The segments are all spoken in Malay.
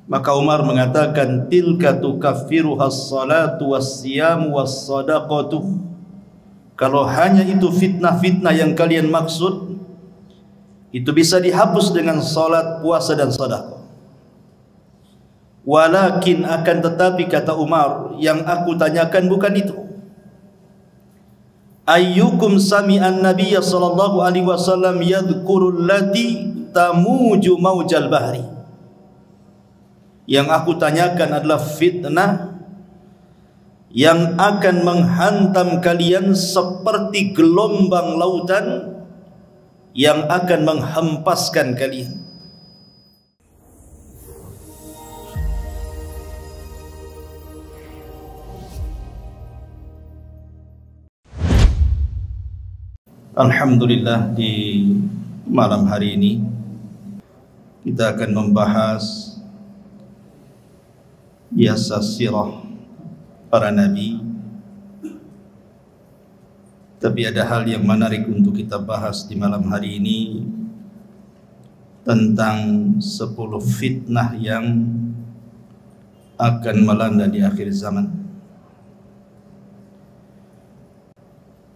Maka Umar mengatakan, tilka tukaffiruhas salatu wassiyamu wassadaqatu. Kalau hanya itu fitnah-fitnah yang kalian maksud, itu bisa dihapus dengan salat, puasa dan sedekah. Walakin, akan tetapi, kata Umar, yang aku tanyakan bukan itu. Ayyukum sami'an nabiyya sallallahu alaihi wasallam yadhkurul lati tamuju maujal bahri. Yang aku tanyakan adalah fitnah yang akan menghantam kalian seperti gelombang lautan yang akan menghempaskan kalian. Alhamdulillah, di malam hari ini kita akan membahas biasa sirah para nabi. Tapi ada hal yang menarik untuk kita bahas di malam hari ini, tentang 10 fitnah yang akan melanda di akhir zaman.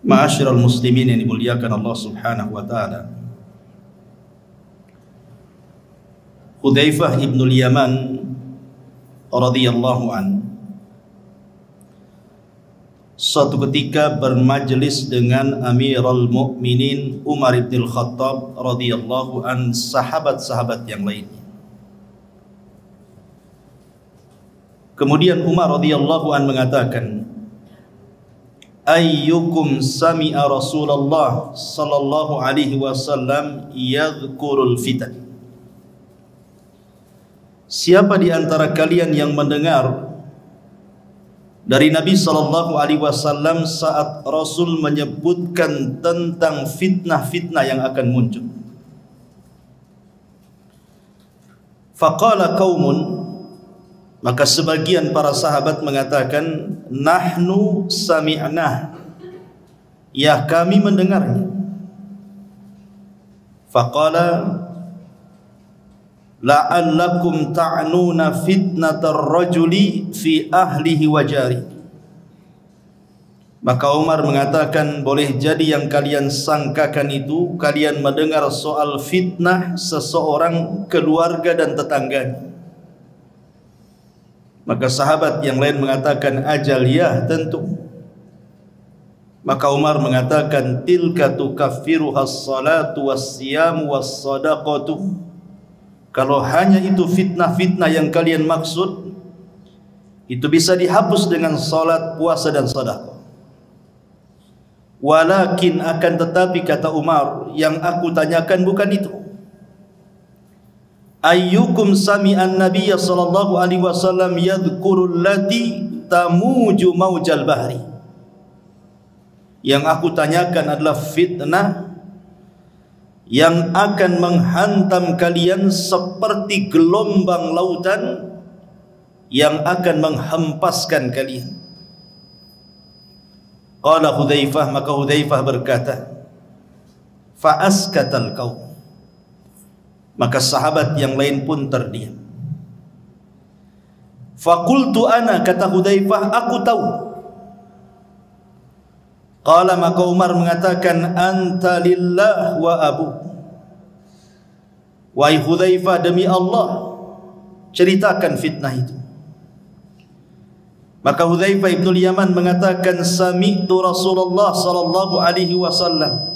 Ma'asyiral muslimin yang dimuliakan Allah Subhanahu wa taala. Hudzaifah ibn al-Yaman radhiyallahu an suatu ketika bermajlis dengan Amirul Mukminin Umar bin Khattab radhiyallahu an, sahabat-sahabat yang lainnya. Kemudian Umar radhiyallahu an mengatakan, ayyukum sami'a Rasulullah sallallahu alaihi wasallam yadhkurul fitan. Siapa di antara kalian yang mendengar dari Nabi sallallahu alaihi wasallam saat Rasul menyebutkan tentang fitnah-fitnah yang akan muncul? Faqala qaumun, maka sebagian para sahabat mengatakan, nahnu sami'na, ya kami mendengarnya. Faqala la'allakum ta'nuna fitnatar rajuli fi ahlihi wa jari. Maka Umar mengatakan, boleh jadi yang kalian sangkakan itu, kalian mendengar soal fitnah seseorang, keluarga dan tetangganya. Maka sahabat yang lain mengatakan, ajal ya, tentu. Maka Umar mengatakan, tilka tukaffiruhas salatu wassiyamu wassadaqatu. Kalau hanya itu fitnah-fitnah yang kalian maksud, itu bisa dihapus dengan salat, puasa dan sedekah. Walakin, akan tetapi, kata Umar, yang aku tanyakan bukan itu. Ayyukum sami'an nabiyya sallallahu alaihi wasallam yadhkurul lati tamuju maujal bahri. Yang aku tanyakan adalah fitnah yang akan menghantam kalian seperti gelombang lautan yang akan menghempaskan kalian. Qala Hudzaifah, maka Hudzaifah berkata, fa askatal qaum. Maka sahabat yang lain pun terdiam. Faqultu ana, kata Hudzaifah, aku tahu. Qala, maka Umar mengatakan, anta lillah wa abu. Wahai Hudzaifah, demi Allah, ceritakan fitnah itu. Maka Hudzaifah ibn al-Yaman mengatakan, sami'tu Rasulullah sallallahu alaihi wasallam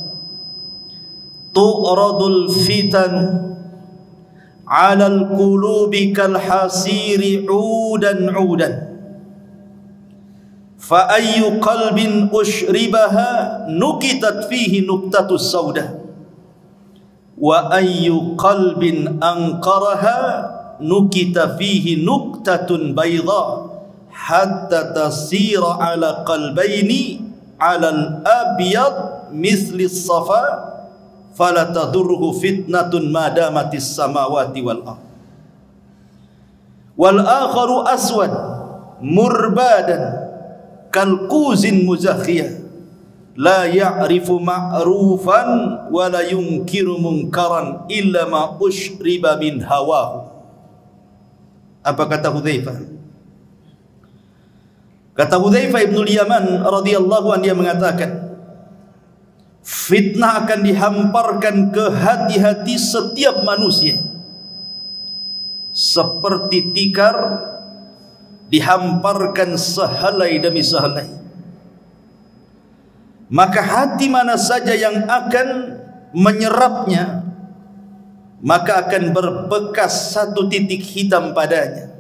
tu'radul fitan 'alal qulubi kal hasiri 'udan 'udan. Fa ayyu qalbin ushribaha nukitat fihi nuktatus sauda, wa ayyu qalbin anqaraha nukita fihi nuktatun bayda, hatta tasira ala qalbaini ala al-abyad misli as-safa, fala tadurruhu fitnatun ma damatis samawati wal ardh. Wal akharu aswad murbadan kalquzin muzakhiyah, la ya'rifu ma'rufan wa la yunkiru munkaran illa ma ushriba min hawahu. Apa kata Hudzaifah? Kata Hudzaifah ibn Yaman radhiyallahu anhu, dia mengatakan, fitnah akan dihamparkan ke hati-hati setiap manusia seperti tikar dihamparkan sehelai demi sehelai. Maka hati mana saja yang akan menyerapnya, maka akan berbekas satu titik hitam padanya.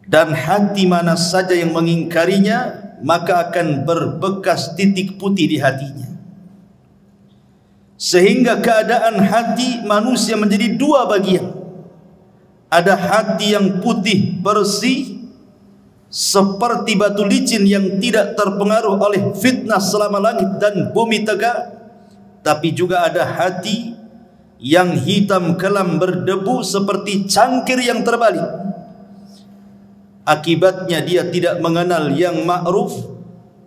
Dan hati mana saja yang mengingkarinya, maka akan berbekas titik putih di hatinya. Sehingga keadaan hati manusia menjadi dua bagian. Ada hati yang putih bersih seperti batu licin yang tidak terpengaruh oleh fitnah selama langit dan bumi tegak, tapi juga ada hati yang hitam kelam berdebu seperti cangkir yang terbalik. Akibatnya dia tidak mengenal yang ma'ruf,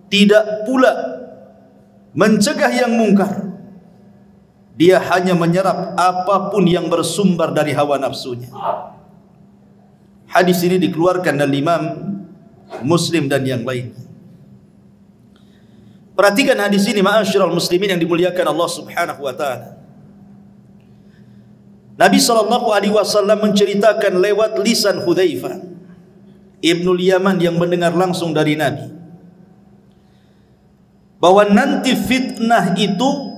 tidak pula mencegah yang mungkar. Dia hanya menyerap apapun yang bersumber dari hawa nafsunya. Hadis ini dikeluarkan oleh Imam Muslim dan yang lain. Perhatikan hadis ini, ma'asyiral muslimin yang dimuliakan Allah Subhanahu wa taala. Nabi sallallahu alaihi wasallam menceritakan lewat lisan Hudzaifah Ibnul Yaman yang mendengar langsung dari Nabi, bahwa nanti fitnah itu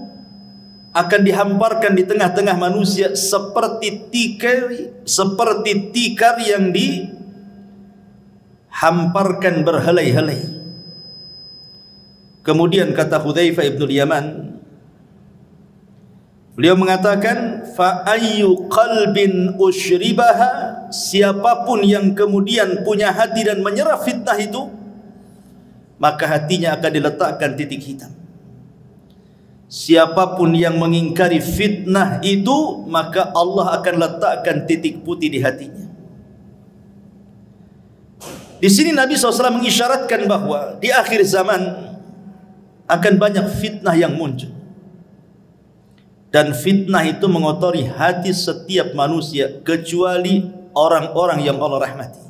akan dihamparkan di tengah-tengah manusia seperti tikar yang dihamparkan berhelai-helai. Kemudian kata Hudzaifah Ibnul Yaman, beliau mengatakan, fa ayyu qalbin ushribaha, siapapun yang kemudian punya hati dan menyerap fitnah itu, maka hatinya akan diletakkan titik hitam. Siapapun yang mengingkari fitnah itu, maka Allah akan letakkan titik putih di hatinya. Di sini Nabi SAW mengisyaratkan bahwa di akhir zaman akan banyak fitnah yang muncul. Dan fitnah itu mengotori hati setiap manusia, kecuali orang-orang yang Allah rahmati.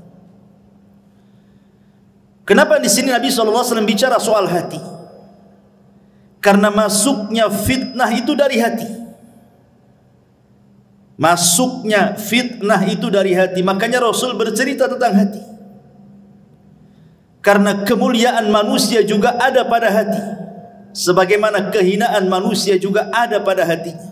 Kenapa di sini Nabi SAW bicara soal hati? Karena masuknya fitnah itu dari hati. Masuknya fitnah itu dari hati. Makanya Rasul bercerita tentang hati. Karena kemuliaan manusia juga ada pada hati, sebagaimana kehinaan manusia juga ada pada hatinya.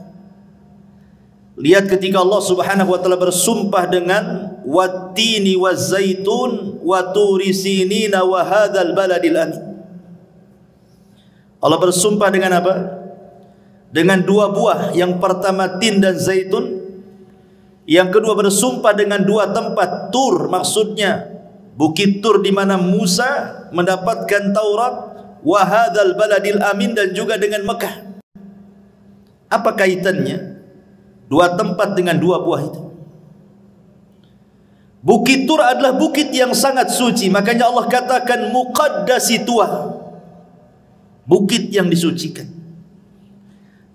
Lihat ketika Allah Subhanahu wa taala bersumpah dengan wattini wazzaitun wa turi sinina wa hadzal baladil amin. Allah bersumpah dengan apa? Dengan dua buah. Yang pertama tin dan zaitun. Yang kedua bersumpah dengan dua tempat, Tur, maksudnya Bukit Tur di mana Musa mendapatkan Taurat, wa hadzal baladil amin, dan juga dengan Mekah. Apa kaitannya dua tempat dengan dua buah itu? Bukit Tur adalah bukit yang sangat suci, makanya Allah katakan muqaddasi tuah, bukit yang disucikan.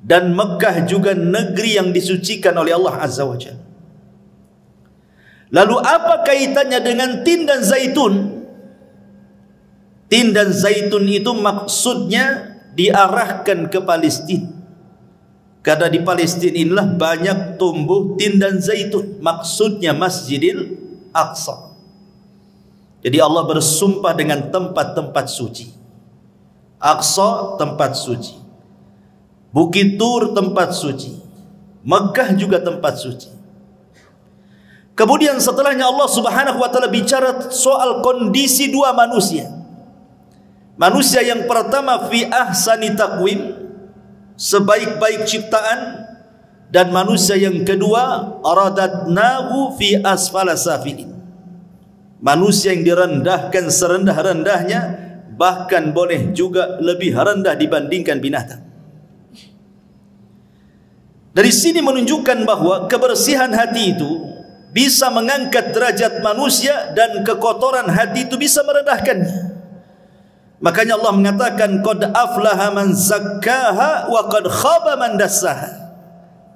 Dan Mekah juga negeri yang disucikan oleh Allah Azza wa Jalla. Lalu apa kaitannya dengan tin dan zaitun? Tin dan zaitun itu maksudnya diarahkan ke Palestina. Karena di Palestina inilah banyak tumbuh tin dan zaitun. Maksudnya Masjidil Aqsa. Jadi Allah bersumpah dengan tempat-tempat suci. Aqsa tempat suci, Bukit Tur tempat suci, Mekah juga tempat suci. Kemudian setelahnya Allah Subhanahu wa taala bicara soal kondisi dua manusia. Manusia yang pertama fi ahsani taqwim, sebaik-baik ciptaan, dan manusia yang kedua aradatnahu fi asfala safilin, manusia yang direndahkan serendah-rendahnya, bahkan boleh juga lebih rendah dibandingkan binatang. Dari sini menunjukkan bahwa kebersihan hati itu bisa mengangkat derajat manusia, dan kekotoran hati itu bisa merendahkannya. Makanya Allah mengatakan qad aflaha man zakkaha wa qad khaba man dassaha.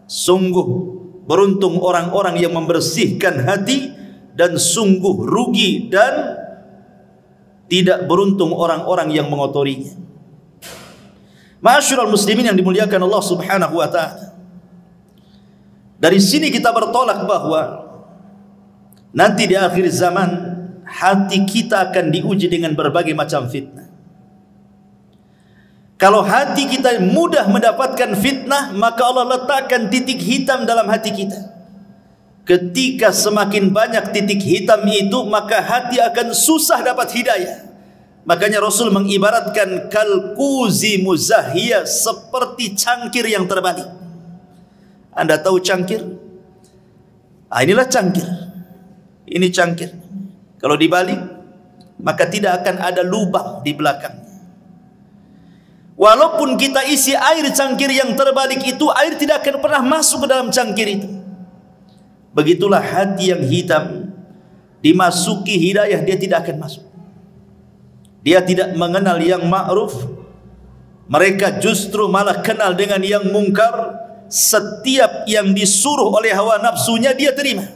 Sungguh Beruntung orang-orang yang membersihkan hati, dan sungguh rugi dan tidak beruntung orang-orang yang mengotorinya. Ma'asyiral muslimin yang dimuliakan Allah Subhanahu wa taala. Dari sini kita bertolak bahwa nanti di akhir zaman hati kita akan diuji dengan berbagai macam fitnah. Kalau hati kita mudah mendapatkan fitnah, maka Allah letakkan titik hitam dalam hati kita. Ketika semakin banyak titik hitam itu, maka hati akan susah dapat hidayah. Makanya Rasul mengibaratkan kalkuzi muzahiyah, seperti cangkir yang terbalik. Anda tahu cangkir? Inilah cangkir. Ini cangkir. Kalau dibalik, maka tidak akan ada lubang di belakang. Walaupun kita isi air cangkir yang terbalik itu, air tidak akan pernah masuk ke dalam cangkir itu. Begitulah hati yang hitam, dimasuki hidayah dia tidak akan masuk. Dia tidak mengenal yang ma'ruf, mereka justru malah kenal dengan yang mungkar. Setiap yang disuruh oleh hawa nafsunya dia terima.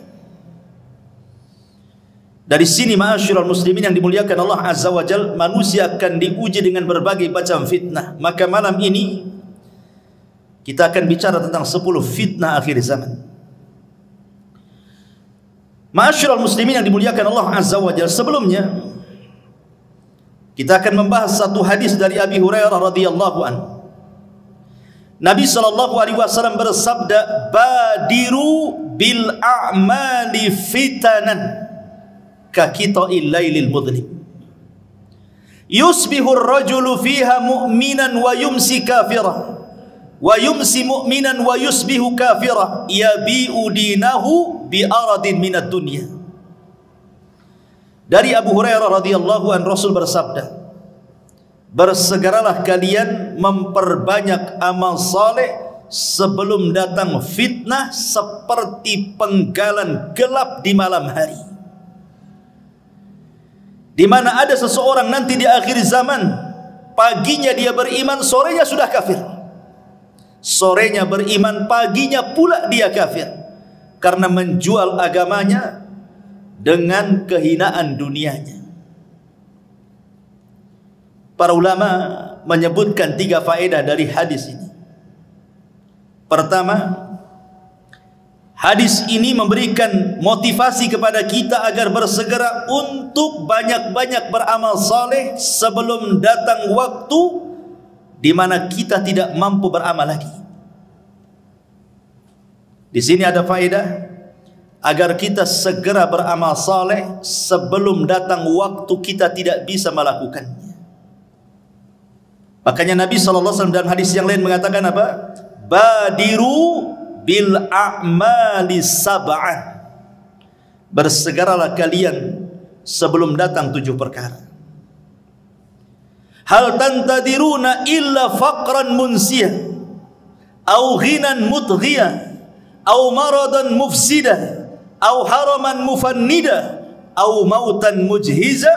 Dari sini ma'asyiral muslimin yang dimuliakan Allah Azza wa Jalla, manusia akan diuji dengan berbagai macam fitnah. Maka malam ini kita akan bicara tentang 10 fitnah akhir zaman. Ma'asyiral muslimin yang dimuliakan Allah Azza wa Jalla, sebelumnya kita akan membahas satu hadis dari Abi Hurairah radhiyallahu anhu. Nabi sallallahu alaihi wasallam bersabda, "Badiru bil a'mali fitanan ka qita'il lailil mudlim. Yusbihu ar-rajulu fiha mu'minan wa yumsi kafira, wa yumsi mu'minan wa yusbihu kafira, yabi'u dinahu bi aradin minad dunya." Dari Abu Hurairah radhiyallahu anhu, Rasul bersabda, bersegeralah kalian memperbanyak amal saleh sebelum datang fitnah seperti penggalan gelap di malam hari. Di mana ada seseorang nanti di akhir zaman, paginya dia beriman, sorenya sudah kafir. Sorenya beriman, paginya pula dia kafir, karena menjual agamanya dengan kehinaan dunianya. Para ulama menyebutkan 3 faedah dari hadis ini. Pertama, hadis ini memberikan motivasi kepada kita agar bersegera untuk banyak-banyak beramal saleh sebelum datang waktu di mana kita tidak mampu beramal lagi. Di sini ada faedah agar kita segera beramal saleh sebelum datang waktu kita tidak bisa melakukannya. Makanya Nabi SAW dalam hadis yang lain mengatakan apa? Badiru bil a'mali sab'an. Bersegeralah kalian sebelum datang 7 perkara. Hal tantadiruna illa faqran munsiyah, au ghinan mutghiyah, au maradan mufsidah, au haraman mufannida, au mautan mujhiza,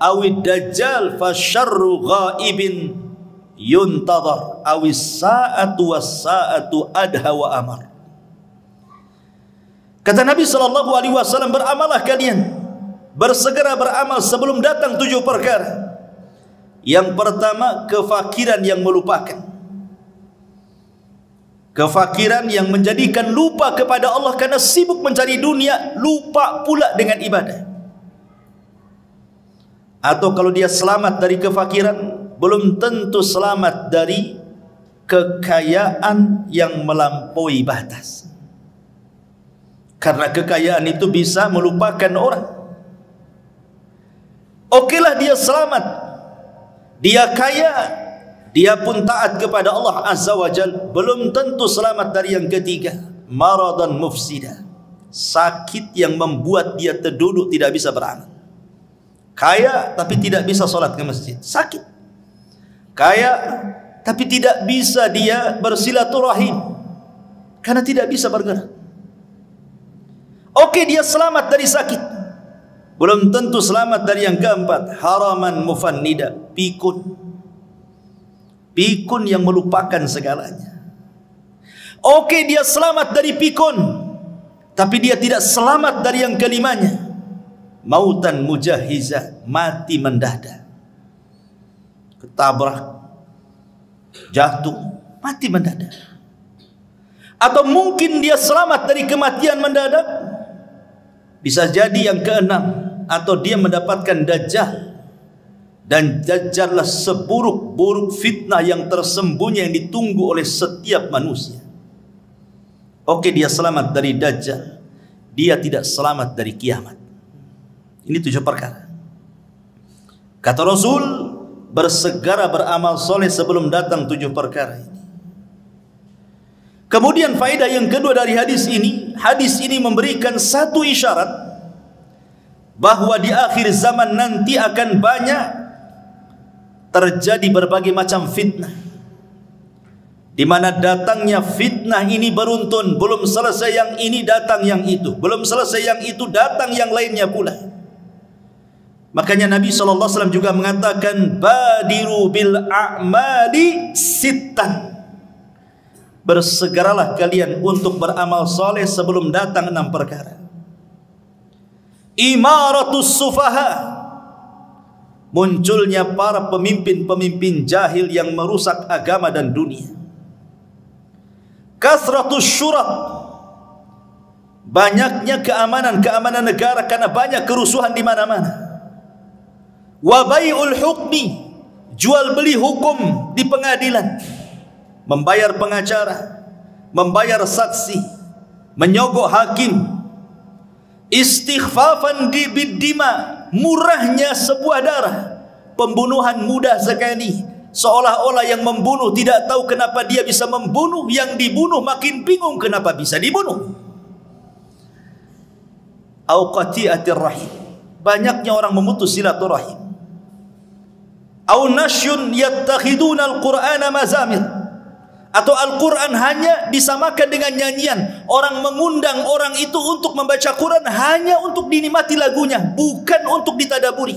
au dajjal fasyarru ghaibin yuntadhar, awis sa'atu was sa'atu adha wa amar. Kata Nabi sallallahu alaihi wasallam, beramalah kalian, bersegera beramal sebelum datang 7 perkara. Yang pertama, kefakiran yang melupakan. Kefakiran yang menjadikan lupa kepada Allah karena sibuk mencari dunia, lupa pula dengan ibadah. Atau kalau dia selamat dari kefakiran, belum tentu selamat dari kekayaan yang melampaui batas. Karena kekayaan itu bisa melupakan orang. Okelah dia selamat, dia kaya, dia pun taat kepada Allah Azza wa Jalla, belum tentu selamat dari yang ketiga, maradan mufsida, sakit yang membuat dia terduduk tidak bisa beramal. Kaya tapi tidak bisa sholat ke masjid, sakit. Kaya tapi tidak bisa dia bersilaturahim karena tidak bisa bergerak. Oke, dia selamat dari sakit, belum tentu selamat dari yang keempat, haraman mufannida, pikun. Pikun yang melupakan segalanya. Oke, dia selamat dari pikun, tapi dia tidak selamat dari yang kelimanya. Mautan mujahiza, mati mendadak, ketabrak, jatuh, mati mendadak. Atau mungkin dia selamat dari kematian mendadak. Bisa jadi yang keenam, atau dia mendapatkan dajjal. Dan dajjal lah seburuk-buruk fitnah yang tersembunyi yang ditunggu oleh setiap manusia. Oke, dia selamat dari dajjal, dia tidak selamat dari kiamat. Ini 7 perkara. Kata Rasul, bersegera beramal soleh sebelum datang 7 perkara ini. Kemudian faedah yang kedua dari hadis ini memberikan satu isyarat bahwa di akhir zaman nanti akan banyak terjadi berbagai macam fitnah, di mana datangnya fitnah ini beruntun. Belum selesai yang ini, datang yang itu. Belum selesai yang itu, datang yang lainnya pula. Makanya Nabi SAW juga mengatakan, badiru bil a'mali sittan. Bersegeralah kalian untuk beramal soleh sebelum datang 6 perkara. Imaratus sufaha, munculnya para pemimpin-pemimpin jahil yang merusak agama dan dunia. Kasratus syurat, banyaknya keamanan negara karena banyak kerusuhan di mana-mana. Wa bai'ul hukmi, jual beli hukum di pengadilan, membayar pengacara, membayar saksi, menyogok hakim. Istighfafan biddima, murahnya sebuah darah, pembunuhan mudah sekali, seolah-olah yang membunuh tidak tahu kenapa dia bisa membunuh, yang dibunuh makin bingung kenapa bisa dibunuh. Au qati'atir rahim, banyaknya orang memutus silaturahim. Au nasyun yattakhiduna al-Qur'ana mazamir, atau Al-Quran hanya disamakan dengan nyanyian. Orang mengundang orang itu untuk membaca Quran hanya untuk dinikmati lagunya, bukan untuk ditadaburi.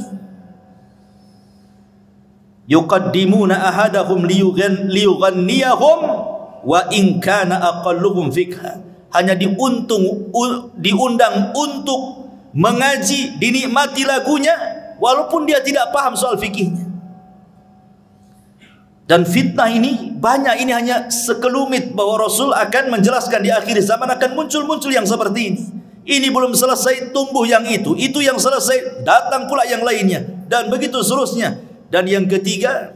Yuqaddimuna ahadahum liyughanniyahum wa in kana aqalluhum fikha, hanya diundang untuk mengaji, dinikmati lagunya walaupun dia tidak paham soal fikihnya. Dan fitnah ini banyak, ini hanya sekelumit bahwa Rasul akan menjelaskan di akhir zaman akan muncul-muncul yang seperti ini. Ini belum selesai, tumbuh yang itu yang selesai, datang pula yang lainnya, dan begitu seterusnya. Dan yang ketiga,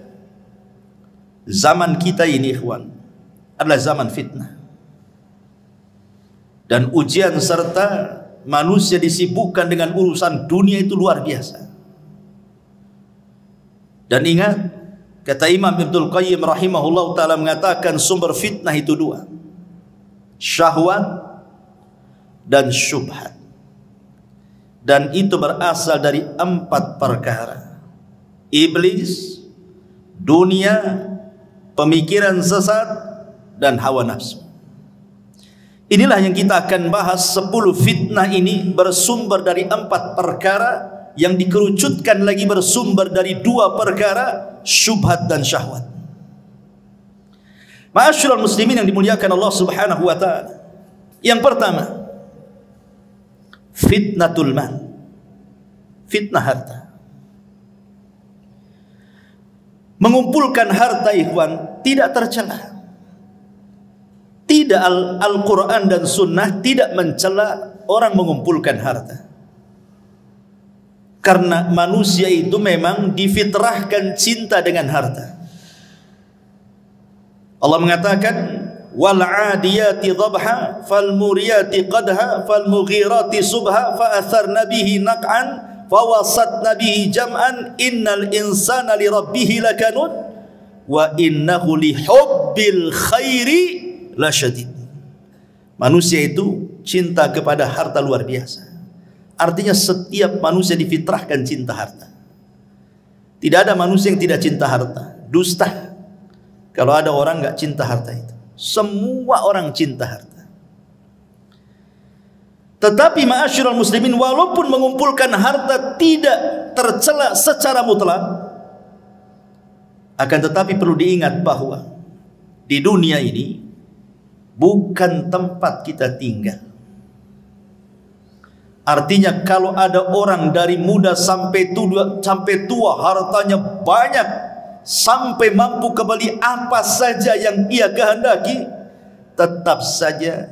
zaman kita ini ikhwan adalah zaman fitnah. Dan ujian serta manusia disibukkan dengan urusan dunia itu luar biasa. Dan ingat, kata Imam Ibnul Qayyim rahimahullah ta'ala mengatakan sumber fitnah itu 2, syahwat dan syubhat. Dan itu berasal dari 4 perkara: iblis, dunia, pemikiran sesat, dan hawa nafsu. Inilah yang kita akan bahas. 10 fitnah ini bersumber dari 4 perkara, yang dikerucutkan lagi bersumber dari 2 perkara, syubhat dan syahwat. Ma'asyiral muslimin yang dimuliakan Allah Subhanahu wa taala. Yang pertama, fitnatul mal, fitnah harta. Mengumpulkan harta ikhwan tidak tercela. Tidak, Al-Quran dan Sunnah tidak mencela orang mengumpulkan harta. Karena manusia itu memang difitrahkan cinta dengan harta. Allah mengatakan, wal 'adiyati dhabha fal muriyati qadha fal mughirati subha fa atharna bihi naq'an fa wasatna bihi jam'an innal insana li rabbih lakanud wa innahu li hubbil khairi lasyadid. Manusia itu cinta kepada harta luar biasa. Artinya setiap manusia difitrahkan cinta harta. Tidak ada manusia yang tidak cinta harta. Dusta kalau ada orang enggak cinta harta itu. Semua orang cinta harta. Tetapi ma'asyiral muslimin, walaupun mengumpulkan harta tidak tercela secara mutlak, akan tetapi perlu diingat bahwa di dunia ini bukan tempat kita tinggal. Artinya kalau ada orang dari muda sampai tua hartanya banyak sampai mampu kembali apa saja yang ia kehendaki, tetap saja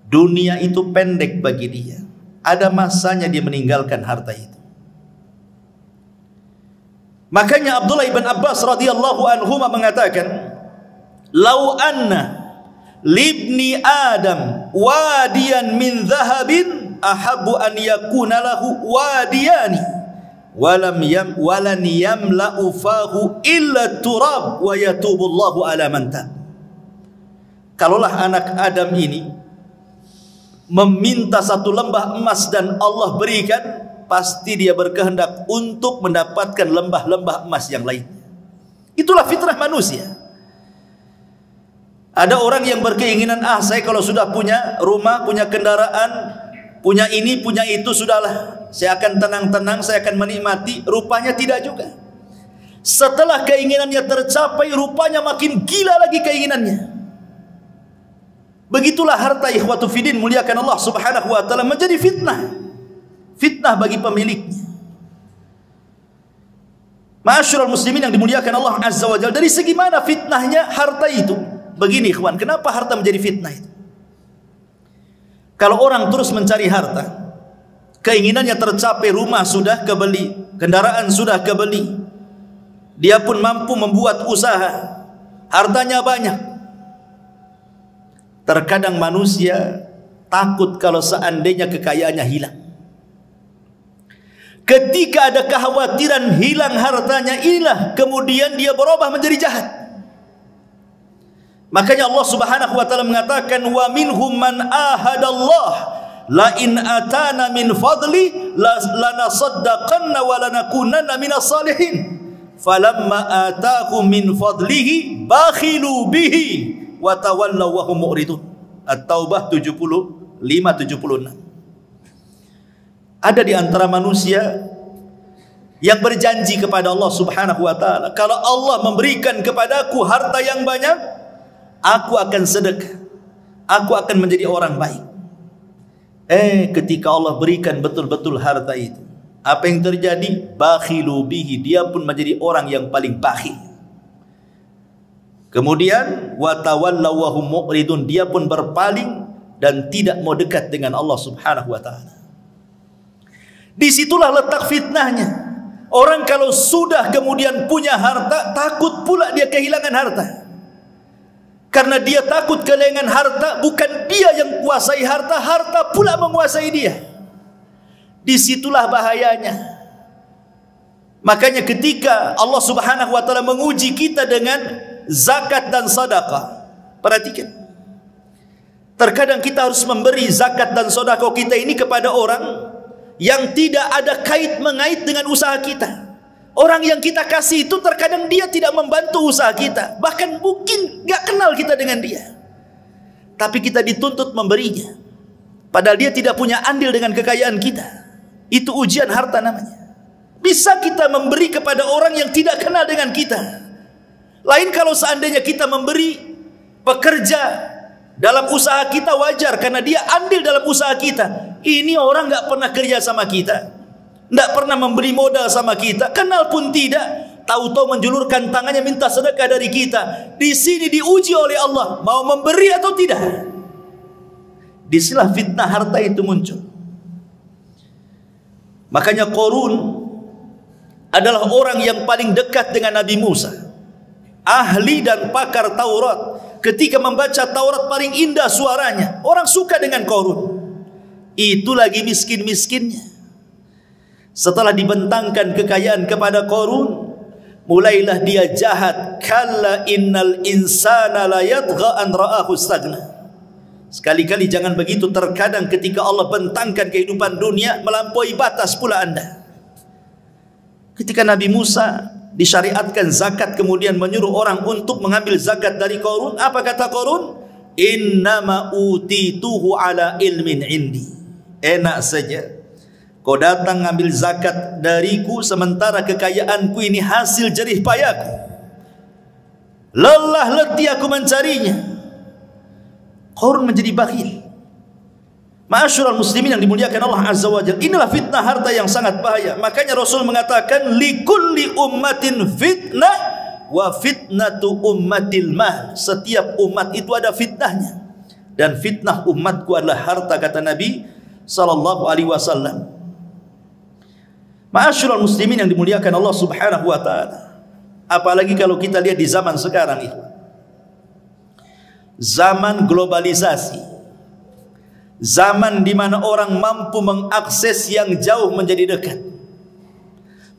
dunia itu pendek bagi dia. Ada masanya dia meninggalkan harta itu. Makanya Abdullah ibn Abbas radhiyallahu anhuma mengatakan, "Lau anna libni Adam wadiyan min dhahabin ahabbu an yakuna lahu wadiyani walan yamla'u fahu illa turab wa yatubu Allahu ala man tab." Kalaulah anak Adam ini meminta satu lembah emas dan Allah berikan, pasti dia berkehendak untuk mendapatkan lembah-lembah emas yang lain. Itulah fitrah manusia. Ada orang yang berkeinginan, saya kalau sudah punya rumah, punya kendaraan, punya ini, punya itu, sudahlah, saya akan tenang-tenang, saya akan menikmati. Rupanya tidak juga. Setelah keinginannya tercapai, rupanya makin gila lagi keinginannya. Begitulah harta, ikhwatu fiddin, muliakan Allah subhanahu wa ta'ala, menjadi fitnah. Fitnah bagi pemiliknya. Ma'asyiral muslimin yang dimuliakan Allah azza wa jalla, dari segi mana fitnahnya harta itu? Begini ikhwan, kenapa harta menjadi fitnah itu? Kalau orang terus mencari harta, keinginannya tercapai, rumah sudah kebeli, kendaraan sudah kebeli, dia pun mampu membuat usaha, hartanya banyak. Terkadang manusia takut kalau seandainya kekayaannya hilang. Ketika ada kekhawatiran hilang hartanya, inilah kemudian dia berubah menjadi jahat. Makanya Allah subhanahu wa ta'ala mengatakan, wa minhum man ahadallah la in atana min fadli lanasaddaqanna wa lanakunanna minas salihin falamma atahum min fadlihi bakhilu bihi wa tawallaw wa hum mu'ridun. At-Taubah 75-76. Ada di antara manusia yang berjanji kepada Allah subhanahu wa ta'ala, kalau Allah memberikan kepadaku harta yang banyak, aku akan sedekah, aku akan menjadi orang baik. Ketika Allah berikan betul-betul harta itu, apa yang terjadi? Bakhilu bihi, dia pun menjadi orang yang paling bakhil. Kemudian wa tawallaw wa hum mu'ridun, dia pun berpaling dan tidak mau dekat dengan Allah subhanahu wa ta'ala. Disitulah letak fitnahnya. Orang kalau sudah kemudian punya harta, takut pula dia kehilangan harta. Karena dia takut kehilangan harta, bukan dia yang kuasai harta, harta pula menguasai dia. Disitulah bahayanya. Makanya ketika Allah subhanahu wa ta'ala menguji kita dengan zakat dan sedekah, perhatikan. Terkadang kita harus memberi zakat dan sedekah kita ini kepada orang yang tidak ada kait-mengait dengan usaha kita. Orang yang kita kasih itu terkadang dia tidak membantu usaha kita, bahkan mungkin gak kenal kita dengan dia, tapi kita dituntut memberinya, padahal dia tidak punya andil dengan kekayaan kita. Itu ujian harta namanya. Bisa kita memberi kepada orang yang tidak kenal dengan kita. Lain kalau seandainya kita memberi pekerja dalam usaha kita, wajar karena dia andil dalam usaha kita. Ini orang gak pernah kerja sama kita, tidak pernah memberi modal sama kita, kenal pun tidak, tahu-tahu menjulurkan tangannya minta sedekah dari kita. Di sini diuji oleh Allah, mau memberi atau tidak. Disinilah fitnah harta itu muncul. Makanya Qarun adalah orang yang paling dekat dengan Nabi Musa, ahli dan pakar Taurat. Ketika membaca Taurat paling indah suaranya, orang suka dengan Qarun. Itu lagi miskin-miskinnya. Setelah dibentangkan kekayaan kepada Qarun, mulailah dia jahat. Kalla innal insana la yatgha an ra'ahu istaghna. Sekali-kali jangan begitu. Terkadang ketika Allah bentangkan kehidupan dunia, melampaui batas pula Anda. Ketika Nabi Musa disyariatkan zakat, kemudian menyuruh orang untuk mengambil zakat dari Qarun, apa kata Qarun? Innama utituhu ala ilmin indi. Enak saja kau datang ngambil zakat dariku, sementara kekayaanku ini hasil jerih payahku. Lelah letih aku mencarinya. Qarun menjadi bakhil. Ma'asyiral muslimin yang dimuliakan Allah Azza wa Jalla, inilah fitnah harta yang sangat bahaya. Makanya Rasul mengatakan likulli ummatin fitnah wa fitnatu ummatil mal. Setiap umat itu ada fitnahnya, dan fitnah umatku adalah harta, kata Nabi sallallahu alaihi wasallam. Ma'asyiral muslimin yang dimuliakan Allah Subhanahu wa taala, apalagi kalau kita lihat di zaman sekarang itu, zaman globalisasi, zaman di mana orang mampu mengakses yang jauh menjadi dekat.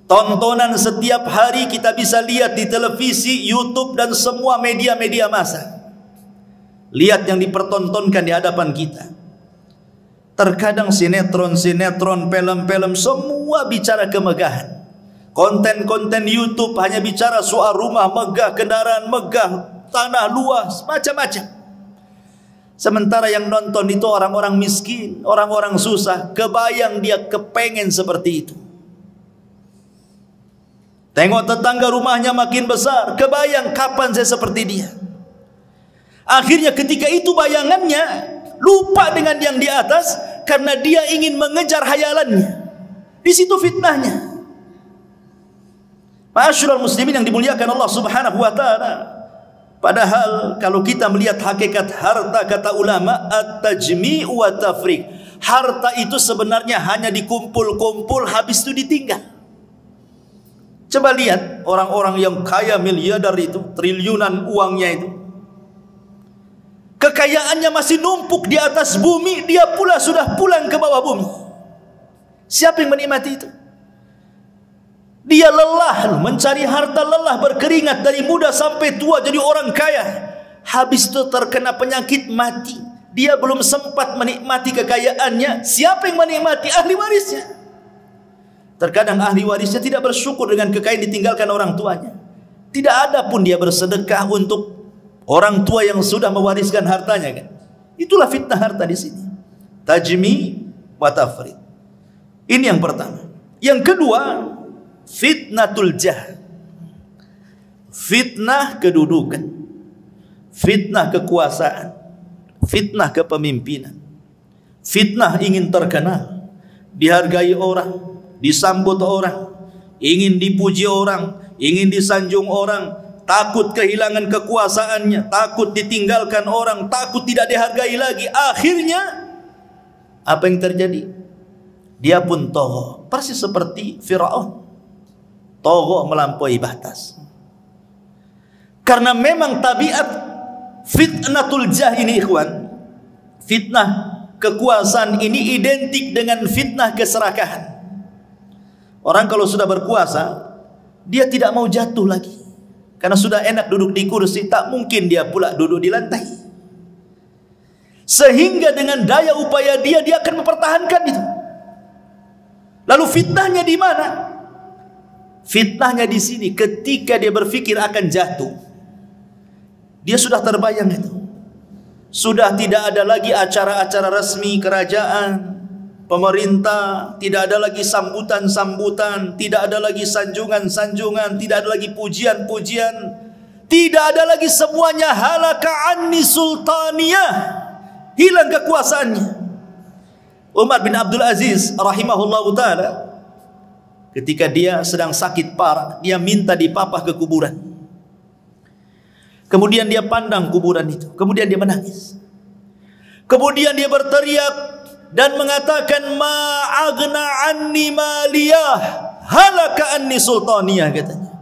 Tontonan setiap hari kita bisa lihat di televisi, YouTube, dan semua media-media massa. Lihat yang dipertontonkan di hadapan kita. Terkadang sinetron, film-film, semua bicara kemegahan. Konten-konten YouTube hanya bicara soal rumah megah, kendaraan megah, tanah luas, macam-macam. Sementara yang nonton itu orang-orang miskin, orang-orang susah. Kebayang dia kepengen seperti itu. Tengok tetangga rumahnya makin besar, kebayang kapan saya seperti dia. Akhirnya ketika itu bayangannya lupa dengan yang di atas, karena dia ingin mengejar hayalannya. Di situ fitnahnya. Ma'asyiral muslimin yang dimuliakan Allah Subhanahu wa taala, padahal kalau kita melihat hakikat harta, kata ulama, at-tajmi' wa tafriq. Harta itu sebenarnya hanya dikumpul-kumpul, habis itu ditinggal. Coba lihat orang-orang yang kaya miliarder itu, triliunan uangnya itu, kekayaannya masih numpuk di atas bumi, dia pula sudah pulang ke bawah bumi. Siapa yang menikmati itu? Dia lelah mencari harta, lelah berkeringat dari muda sampai tua jadi orang kaya. Habis itu terkena penyakit, mati. Dia belum sempat menikmati kekayaannya. Siapa yang menikmati? Ahli warisnya. Terkadang ahli warisnya tidak bersyukur dengan kekayaan ditinggalkan orang tuanya. Tidak ada pun dia bersedekah untuk orang tua yang sudah mewariskan hartanya, kan? Itulah fitnah harta di sini. Tajmi wa tafrid. Ini yang pertama. Yang kedua, fitnatul jah. Fitnah kedudukan, fitnah kekuasaan, fitnah kepemimpinan, fitnah ingin terkenal, dihargai orang, disambut orang, ingin dipuji orang, ingin disanjung orang, takut kehilangan kekuasaannya, takut ditinggalkan orang, takut tidak dihargai lagi. Akhirnya apa yang terjadi? Dia pun tagha, persis seperti Firaun. Tagha melampaui batas. Karena memang tabiat fitnatul jah ini, ikhwan, fitnah kekuasaan ini identik dengan fitnah keserakahan. Orang kalau sudah berkuasa, dia tidak mau jatuh lagi. Karena sudah enak duduk di kursi, tak mungkin dia pula duduk di lantai. Sehingga dengan daya upaya dia akan mempertahankan itu. Lalu fitnahnya di mana? Fitnahnya di sini, ketika dia berpikir akan jatuh, dia sudah terbayang itu. Sudah tidak ada lagi acara-acara resmi kerajaan, pemerintah, tidak ada lagi sambutan-sambutan, tidak ada lagi sanjungan-sanjungan, tidak ada lagi pujian-pujian, tidak ada lagi, semuanya halaka anni sultaniyah, hilang kekuasaannya. Umar bin Abdul Aziz rahimahullahu ta'ala, ketika dia sedang sakit parah, dia minta dipapah ke kuburan. Kemudian dia pandang kuburan itu, kemudian dia menangis. Kemudian dia berteriak dan mengatakan, ma'agna anni maliyah, halaka anni sultaniyah, katanya.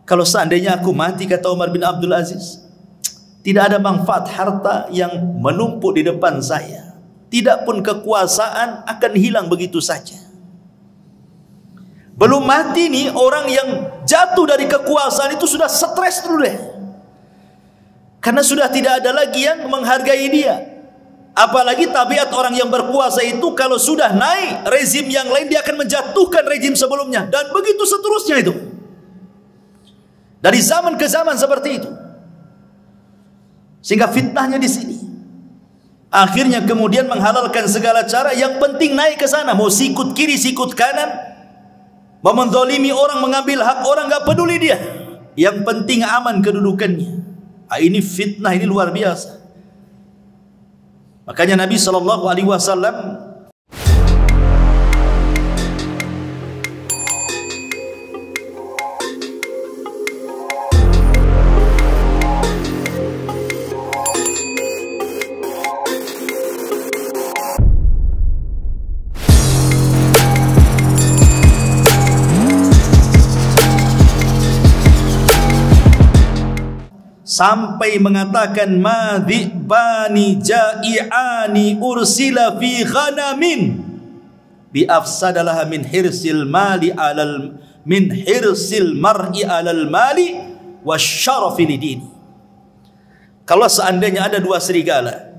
Kalau seandainya aku mati, kata Umar bin Abdul Aziz, tidak ada manfaat harta yang menumpuk di depan saya. Tidak pun kekuasaan akan hilang begitu saja. Belum mati nih, orang yang jatuh dari kekuasaan itu sudah stres dulu deh. Karena sudah tidak ada lagi yang menghargai dia. Apalagi tabiat orang yang berkuasa itu, kalau sudah naik rezim yang lain, dia akan menjatuhkan rezim sebelumnya. Dan begitu seterusnya itu. Dari zaman ke zaman seperti itu. Sehingga fitnahnya di sini. Akhirnya kemudian menghalalkan segala cara, yang penting naik ke sana. Mau sikut kiri, sikut kanan, mau menzalimi orang, mengambil hak orang, gak peduli dia. Yang penting aman kedudukannya. Ini fitnah, ini luar biasa. Makanya Nabi sallallahu alaihi wasallam sampai mengatakan madhibani ja'i'ani ursila fi ghanamin bi afsadalah min hirsil mali alal min hirsil mar'i alal mali wasyarafi lidini. Kalau seandainya ada dua serigala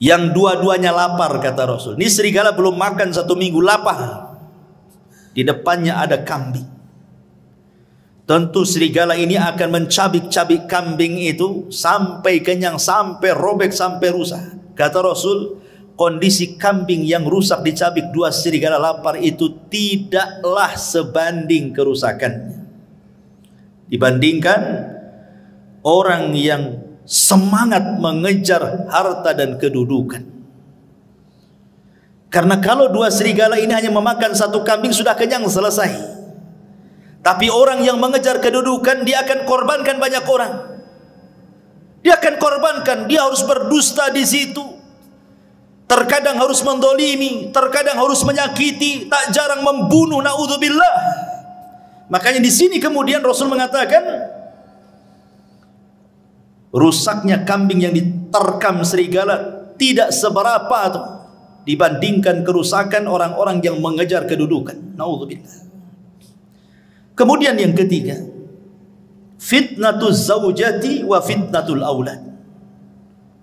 yang dua-duanya lapar, kata Rasul, ini serigala belum makan 1 minggu, lapar, di depannya ada kambing, tentu serigala ini akan mencabik-cabik kambing itu sampai kenyang, sampai robek, sampai rusak. Kata Rasul, kondisi kambing yang rusak dicabik dua serigala lapar itu tidaklah sebanding kerusakannya dibandingkan orang yang semangat mengejar harta dan kedudukan. Karena kalau dua serigala ini hanya memakan 1 kambing sudah kenyang, selesai. Tapi orang yang mengejar kedudukan, dia akan korbankan banyak orang. Dia akan korbankan, dia harus berdusta di situ. Terkadang harus mendolimi, terkadang harus menyakiti, tak jarang membunuh, naudzubillah. Makanya di sini kemudian Rasul mengatakan, rusaknya kambing yang diterkam serigala tidak seberapa tuh dibandingkan kerusakan orang-orang yang mengejar kedudukan. Naudzubillah. Kemudian yang ketiga, fitnatul zaujati wa fitnatul aulad.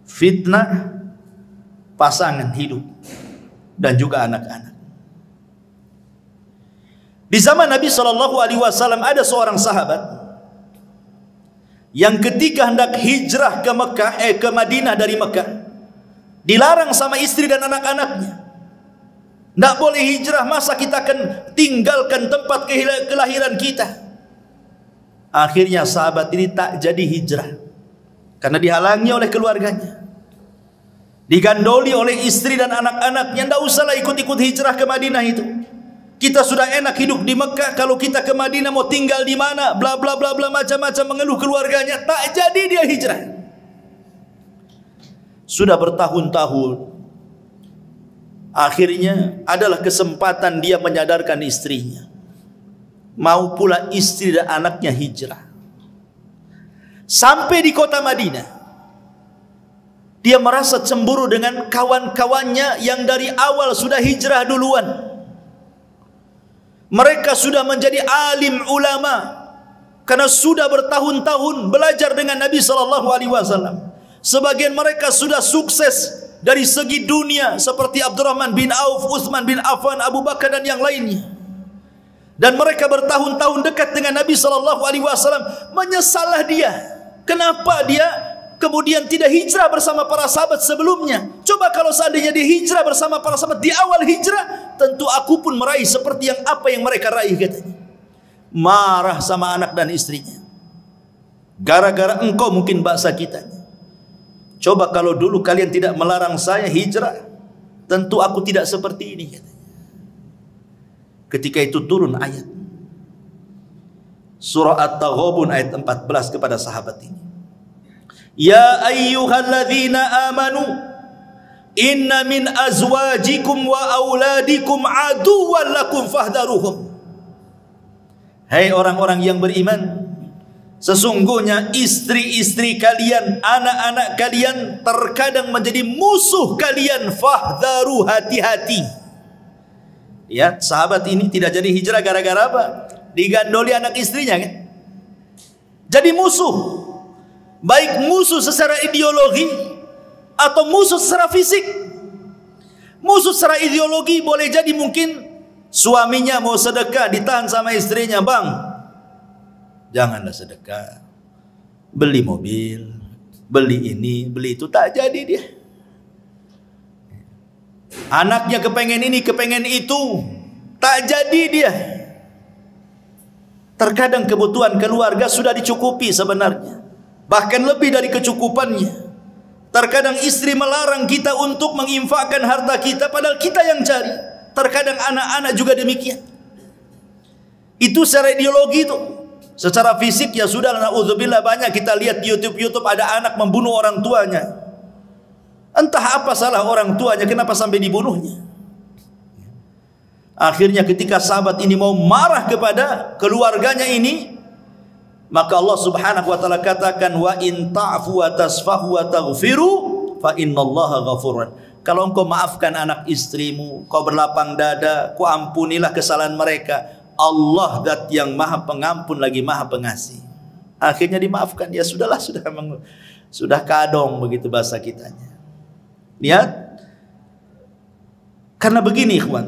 Fitnah pasangan hidup dan juga anak-anak. Di zaman Nabi sallallahu alaihi wasallam ada seorang sahabat yang ketika hendak hijrah ke Mekah, ke Madinah dari Mekah, dilarang sama istri dan anak-anaknya. Tidak boleh hijrah, masa kita akan tinggalkan tempat kelahiran kita. Akhirnya sahabat ini tak jadi hijrah karena dihalangi oleh keluarganya, digandoli oleh istri dan anak-anaknya. Tidak usahlah ikut-ikut hijrah ke Madinah itu, kita sudah enak hidup di Mekah, kalau kita ke Madinah mau tinggal di mana, bla bla bla bla, macam-macam mengeluh keluarganya. Tak jadi dia hijrah. Sudah bertahun-tahun, akhirnya adalah kesempatan dia menyadarkan istrinya. Mau pula istri dan anaknya hijrah. Sampai di kota Madinah, dia merasa cemburu dengan kawan-kawannya yang dari awal sudah hijrah duluan. Mereka sudah menjadi alim ulama karena sudah bertahun-tahun belajar dengan Nabi sallallahu alaihi wasallam. Sebagian mereka sudah sukses dari segi dunia seperti Abdurrahman bin Auf, Utsman bin Affan, Abu Bakar dan yang lainnya. Dan mereka bertahun-tahun dekat dengan Nabi sallallahu alaihi wasallam. Menyesallah dia, kenapa dia kemudian tidak hijrah bersama para sahabat sebelumnya. Coba kalau seandainya dia hijrah bersama para sahabat di awal hijrah, tentu aku pun meraih seperti apa yang mereka raih, katanya. Marah sama anak dan istrinya, gara-gara engkau mungkin bahasa kita. Coba kalau dulu kalian tidak melarang saya hijrah, tentu aku tidak seperti ini, katanya. Ketika itu turun ayat surah At-Taghabun ayat 14 kepada sahabat ini. Ya ayyuhalladzina amanu inna min azwajikum wa auladikum aduwwan lakum fahdharuhum. Hai orang-orang yang beriman, sesungguhnya istri-istri kalian, anak-anak kalian terkadang menjadi musuh kalian. Fahdharu, hati-hati. Ya, sahabat ini tidak jadi hijrah gara-gara apa? Digandoli anak istrinya, kan? Jadi musuh. Baik musuh secara ideologi atau musuh secara fisik. Musuh secara ideologi boleh jadi mungkin suaminya mau sedekah, ditahan sama istrinya. Bang, janganlah sedekah, beli mobil, beli ini, beli itu. Tak jadi dia. Anaknya kepengen ini, kepengen itu, tak jadi dia. Terkadang kebutuhan keluarga sudah dicukupi sebenarnya, bahkan lebih dari kecukupannya. Terkadang istri melarang kita untuk menginfakkan harta kita padahal kita yang cari. Terkadang anak-anak juga demikian. Itu secara ideologi itu. Secara fisik ya sudah, na'udzubillah, banyak kita lihat di YouTube ada anak membunuh orang tuanya. Entah apa salah orang tuanya, kenapa sampai dibunuhnya. Akhirnya ketika sahabat ini mau marah kepada keluarganya ini, maka Allah Subhanahu wa taala katakan, wa in ta'fu wa tasfahu wa taghfiru fa innallaha ghafurun. Kalau engkau maafkan anak istrimu, kau berlapang dada, kau ampunilah kesalahan mereka, Allah zat yang maha pengampun lagi maha pengasih. Akhirnya dimaafkan. Ya sudahlah, sudah kadong begitu bahasa kitanya. Lihat. Karena begini ikhwan,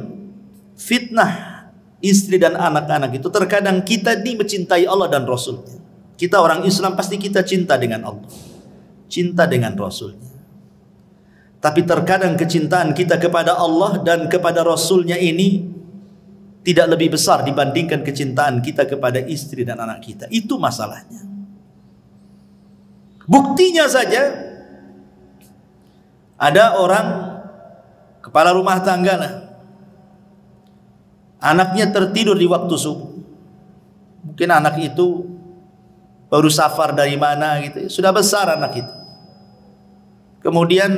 fitnah istri dan anak-anak itu terkadang kita ini mencintai Allah dan Rasulnya. Kita orang Islam pasti kita cinta dengan Allah, cinta dengan Rasulnya. Tapi terkadang kecintaan kita kepada Allah dan kepada Rasulnya ini tidak lebih besar dibandingkan kecintaan kita kepada istri dan anak kita. Itu masalahnya. Buktinya saja, ada orang kepala rumah tangga lah, anaknya tertidur di waktu subuh. Mungkin anak itu baru safar dari mana gitu, sudah besar anak itu. Kemudian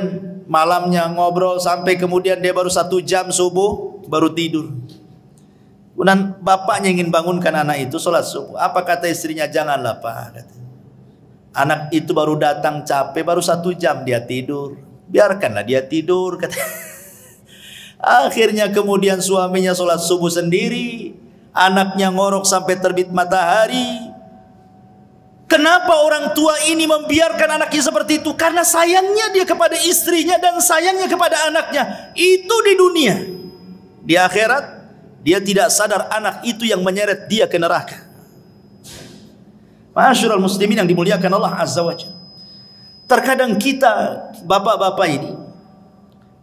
malamnya ngobrol sampai kemudian dia baru 1 jam subuh baru tidur. Kemudian bapaknya ingin bangunkan anak itu sholat subuh. Apa kata istrinya? Janganlah Pak, kata. Anak itu baru datang capek, baru 1 jam dia tidur. Biarkanlah dia tidur, kata. Akhirnya kemudian suaminya sholat subuh sendiri, anaknya ngorok sampai terbit matahari. Kenapa orang tua ini membiarkan anaknya seperti itu? Karena sayangnya dia kepada istrinya dan sayangnya kepada anaknya. Itu di dunia. Di akhirat dia tidak sadar anak itu yang menyeret dia ke neraka. Ma'asyiral muslimin yang dimuliakan Allah Azza wa Jalla. Terkadang kita bapak-bapak ini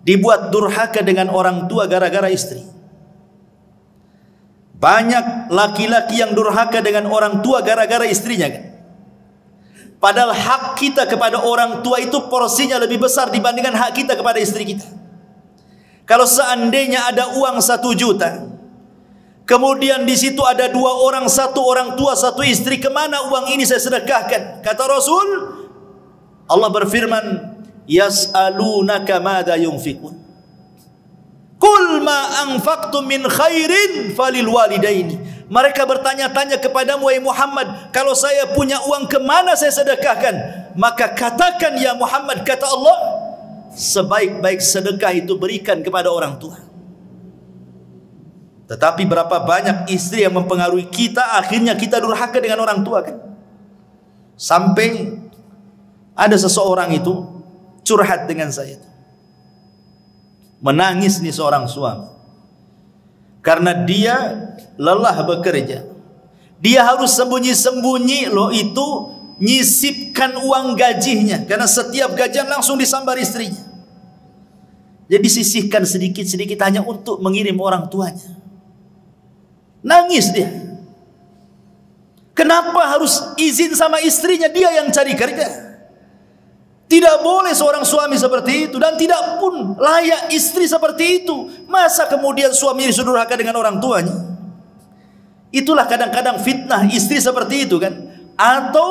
dibuat durhaka dengan orang tua gara-gara istri. Banyak laki-laki yang durhaka dengan orang tua gara-gara istrinya kan? Padahal hak kita kepada orang tua itu porsinya lebih besar dibandingkan hak kita kepada istri kita. Kalau seandainya ada uang 1 juta, kemudian di situ ada 2 orang, 1 orang tua, 1 istri, kemana uang ini saya sedekahkan? Kata Rasul, Allah berfirman, yas'alunaka madza yunfikun. Qul ma anfaqtum min khairin falil walidaini. Mereka bertanya-tanya kepadamu wahai Muhammad, kalau saya punya uang kemana saya sedekahkan? Maka katakan ya Muhammad, kata Allah, sebaik-baik sedekah itu berikan kepada orang tua. Tetapi berapa banyak istri yang mempengaruhi kita, akhirnya kita durhaka dengan orang tua kan? Sampai ada seseorang itu curhat dengan saya, menangis nih seorang suami, karena dia lelah bekerja. Dia harus sembunyi-sembunyi loh itu nyisipkan uang gajinya, karena setiap gajian langsung disambar istrinya. Jadi sisihkan sedikit-sedikit hanya untuk mengirim orang tuanya. Nangis dia. Kenapa harus izin sama istrinya? Dia yang cari kerja. Tidak boleh seorang suami seperti itu, dan tidak pun layak istri seperti itu. Masa kemudian suami disudurhaka dengan orang tuanya? Itulah kadang-kadang fitnah istri seperti itu kan? Atau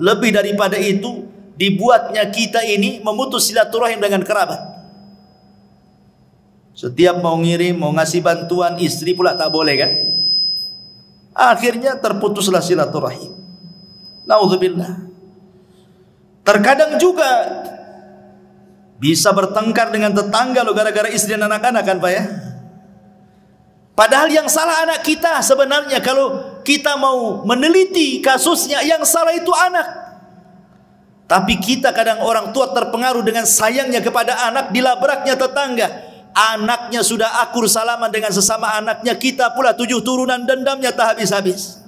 lebih daripada itu, dibuatnya kita ini memutus silaturahim dengan kerabat. Setiap mau ngirim, mau ngasih bantuan, istri pula tak boleh kan? Akhirnya terputuslah silaturahim. Naudzubillah. Terkadang juga bisa bertengkar dengan tetangga lo gara-gara istri dan anak-anak kan Pak ya. Padahal yang salah anak kita sebenarnya. Kalau kita mau meneliti kasusnya, yang salah itu anak. Tapi kita kadang orang tua terpengaruh dengan sayangnya kepada anak, dilabraknya tetangga. Anaknya sudah akur salaman dengan sesama anaknya, kita pula 7 turunan dendamnya tak habis-habis.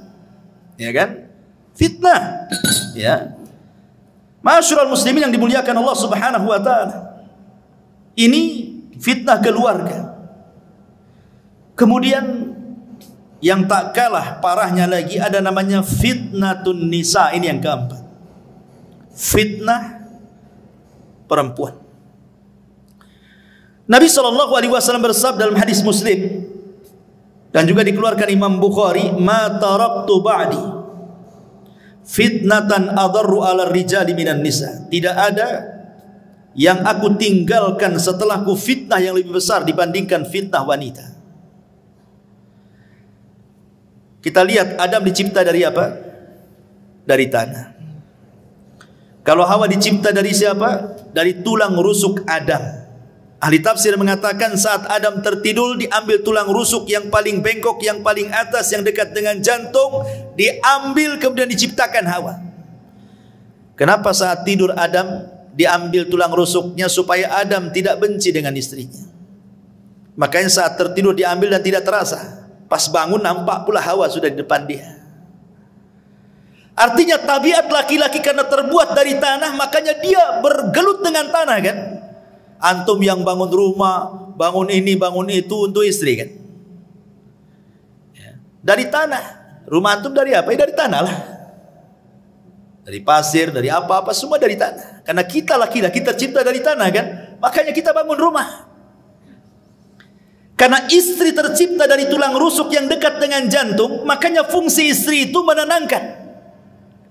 Ya kan? Fitnah. Ya. Ma'asyiral muslimin yang dimuliakan Allah Subhanahu wa taala. Ini fitnah keluarga. Kemudian yang tak kalah parahnya lagi ada namanya fitnatun nisa. Ini yang keempat. Fitnah perempuan. Nabi SAW bersabda dalam hadis Muslim dan juga dikeluarkan Imam Bukhari, "Ma taraktu ba'di fitnatan adarru 'ala rijali minan nisa." Tidak ada yang aku tinggalkan setelahku fitnah yang lebih besar dibandingkan fitnah wanita. Kita lihat Adam dicipta dari apa? Dari tanah. Kalau Hawa dicipta dari siapa? Dari tulang rusuk Adam. Ahli tafsir mengatakan saat Adam tertidur diambil tulang rusuk yang paling bengkok, yang paling atas, yang dekat dengan jantung, diambil kemudian diciptakan Hawa. Kenapa saat tidur Adam diambil tulang rusuknya? Supaya Adam tidak benci dengan istrinya. Makanya saat tertidur diambil dan tidak terasa. Pas bangun nampak pula Hawa sudah di depan dia. Artinya tabiat laki-laki karena terbuat dari tanah, makanya dia bergelut dengan tanah kan. Antum yang bangun rumah, bangun ini, bangun itu untuk istri kan. Dari tanah. Rumah antum dari apa? Dari tanah lah. Dari pasir, dari apa-apa, semua dari tanah. Karena kita laki-laki tercipta dari tanah kan. Makanya kita bangun rumah. Karena istri tercipta dari tulang rusuk yang dekat dengan jantung, makanya fungsi istri itu menenangkan.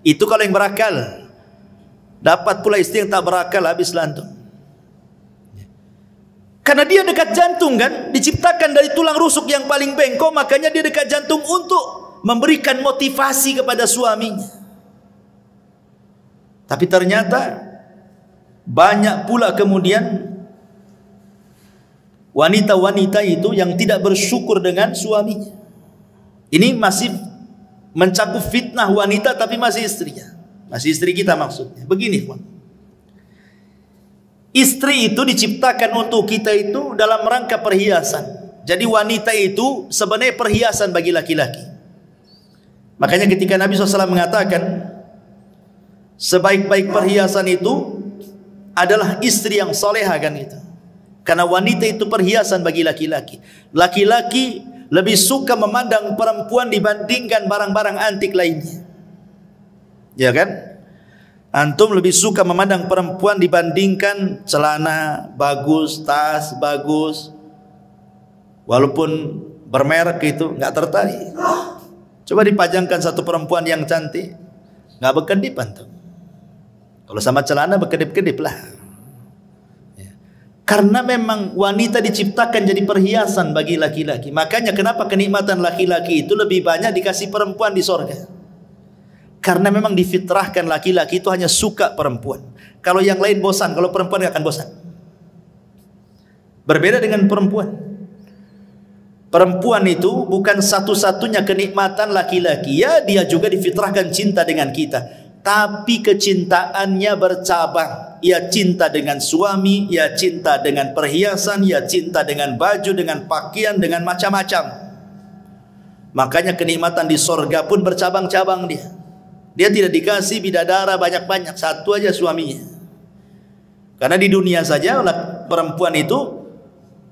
Itu kalau yang berakal. Dapat pula istri yang tak berakal, habis lantung. Karena dia dekat jantung kan, diciptakan dari tulang rusuk yang paling bengkok, makanya dia dekat jantung untuk memberikan motivasi kepada suaminya. Tapi ternyata banyak pula kemudian wanita-wanita itu yang tidak bersyukur dengan suaminya. Ini masih mencakup fitnah wanita tapi masih istrinya. Masih istri kita maksudnya. Begini, istri itu diciptakan untuk kita itu dalam rangka perhiasan. Jadi wanita itu sebenarnya perhiasan bagi laki-laki. Makanya ketika Nabi SAW mengatakan sebaik-baik perhiasan itu adalah istri yang soleha kan itu. Karena wanita itu perhiasan bagi laki-laki. Laki-laki lebih suka memandang perempuan dibandingkan barang-barang antik lainnya. Ya kan? Antum lebih suka memandang perempuan dibandingkan celana bagus, tas bagus. Walaupun bermerek itu nggak tertarik. Coba dipajangkan satu perempuan yang cantik, nggak berkedip antum. Kalau sama celana berkedip-kedip lah. Ya. Karena memang wanita diciptakan jadi perhiasan bagi laki-laki. Makanya kenapa kenikmatan laki-laki itu lebih banyak dikasih perempuan di sorga. Karena memang difitrahkan laki-laki itu hanya suka perempuan. Kalau yang lain bosan, kalau perempuan nggak akan bosan. Berbeda dengan perempuan. Perempuan itu bukan satu-satunya kenikmatan laki-laki. Ya, dia juga difitrahkan cinta dengan kita. Tapi kecintaannya bercabang. Ia cinta dengan suami, ia cinta dengan perhiasan, ia cinta dengan baju, dengan pakaian, dengan macam-macam. Makanya kenikmatan di sorga pun bercabang-cabang dia. Dia tidak dikasih bidadara banyak-banyak, satu aja suaminya. Karena di dunia saja perempuan itu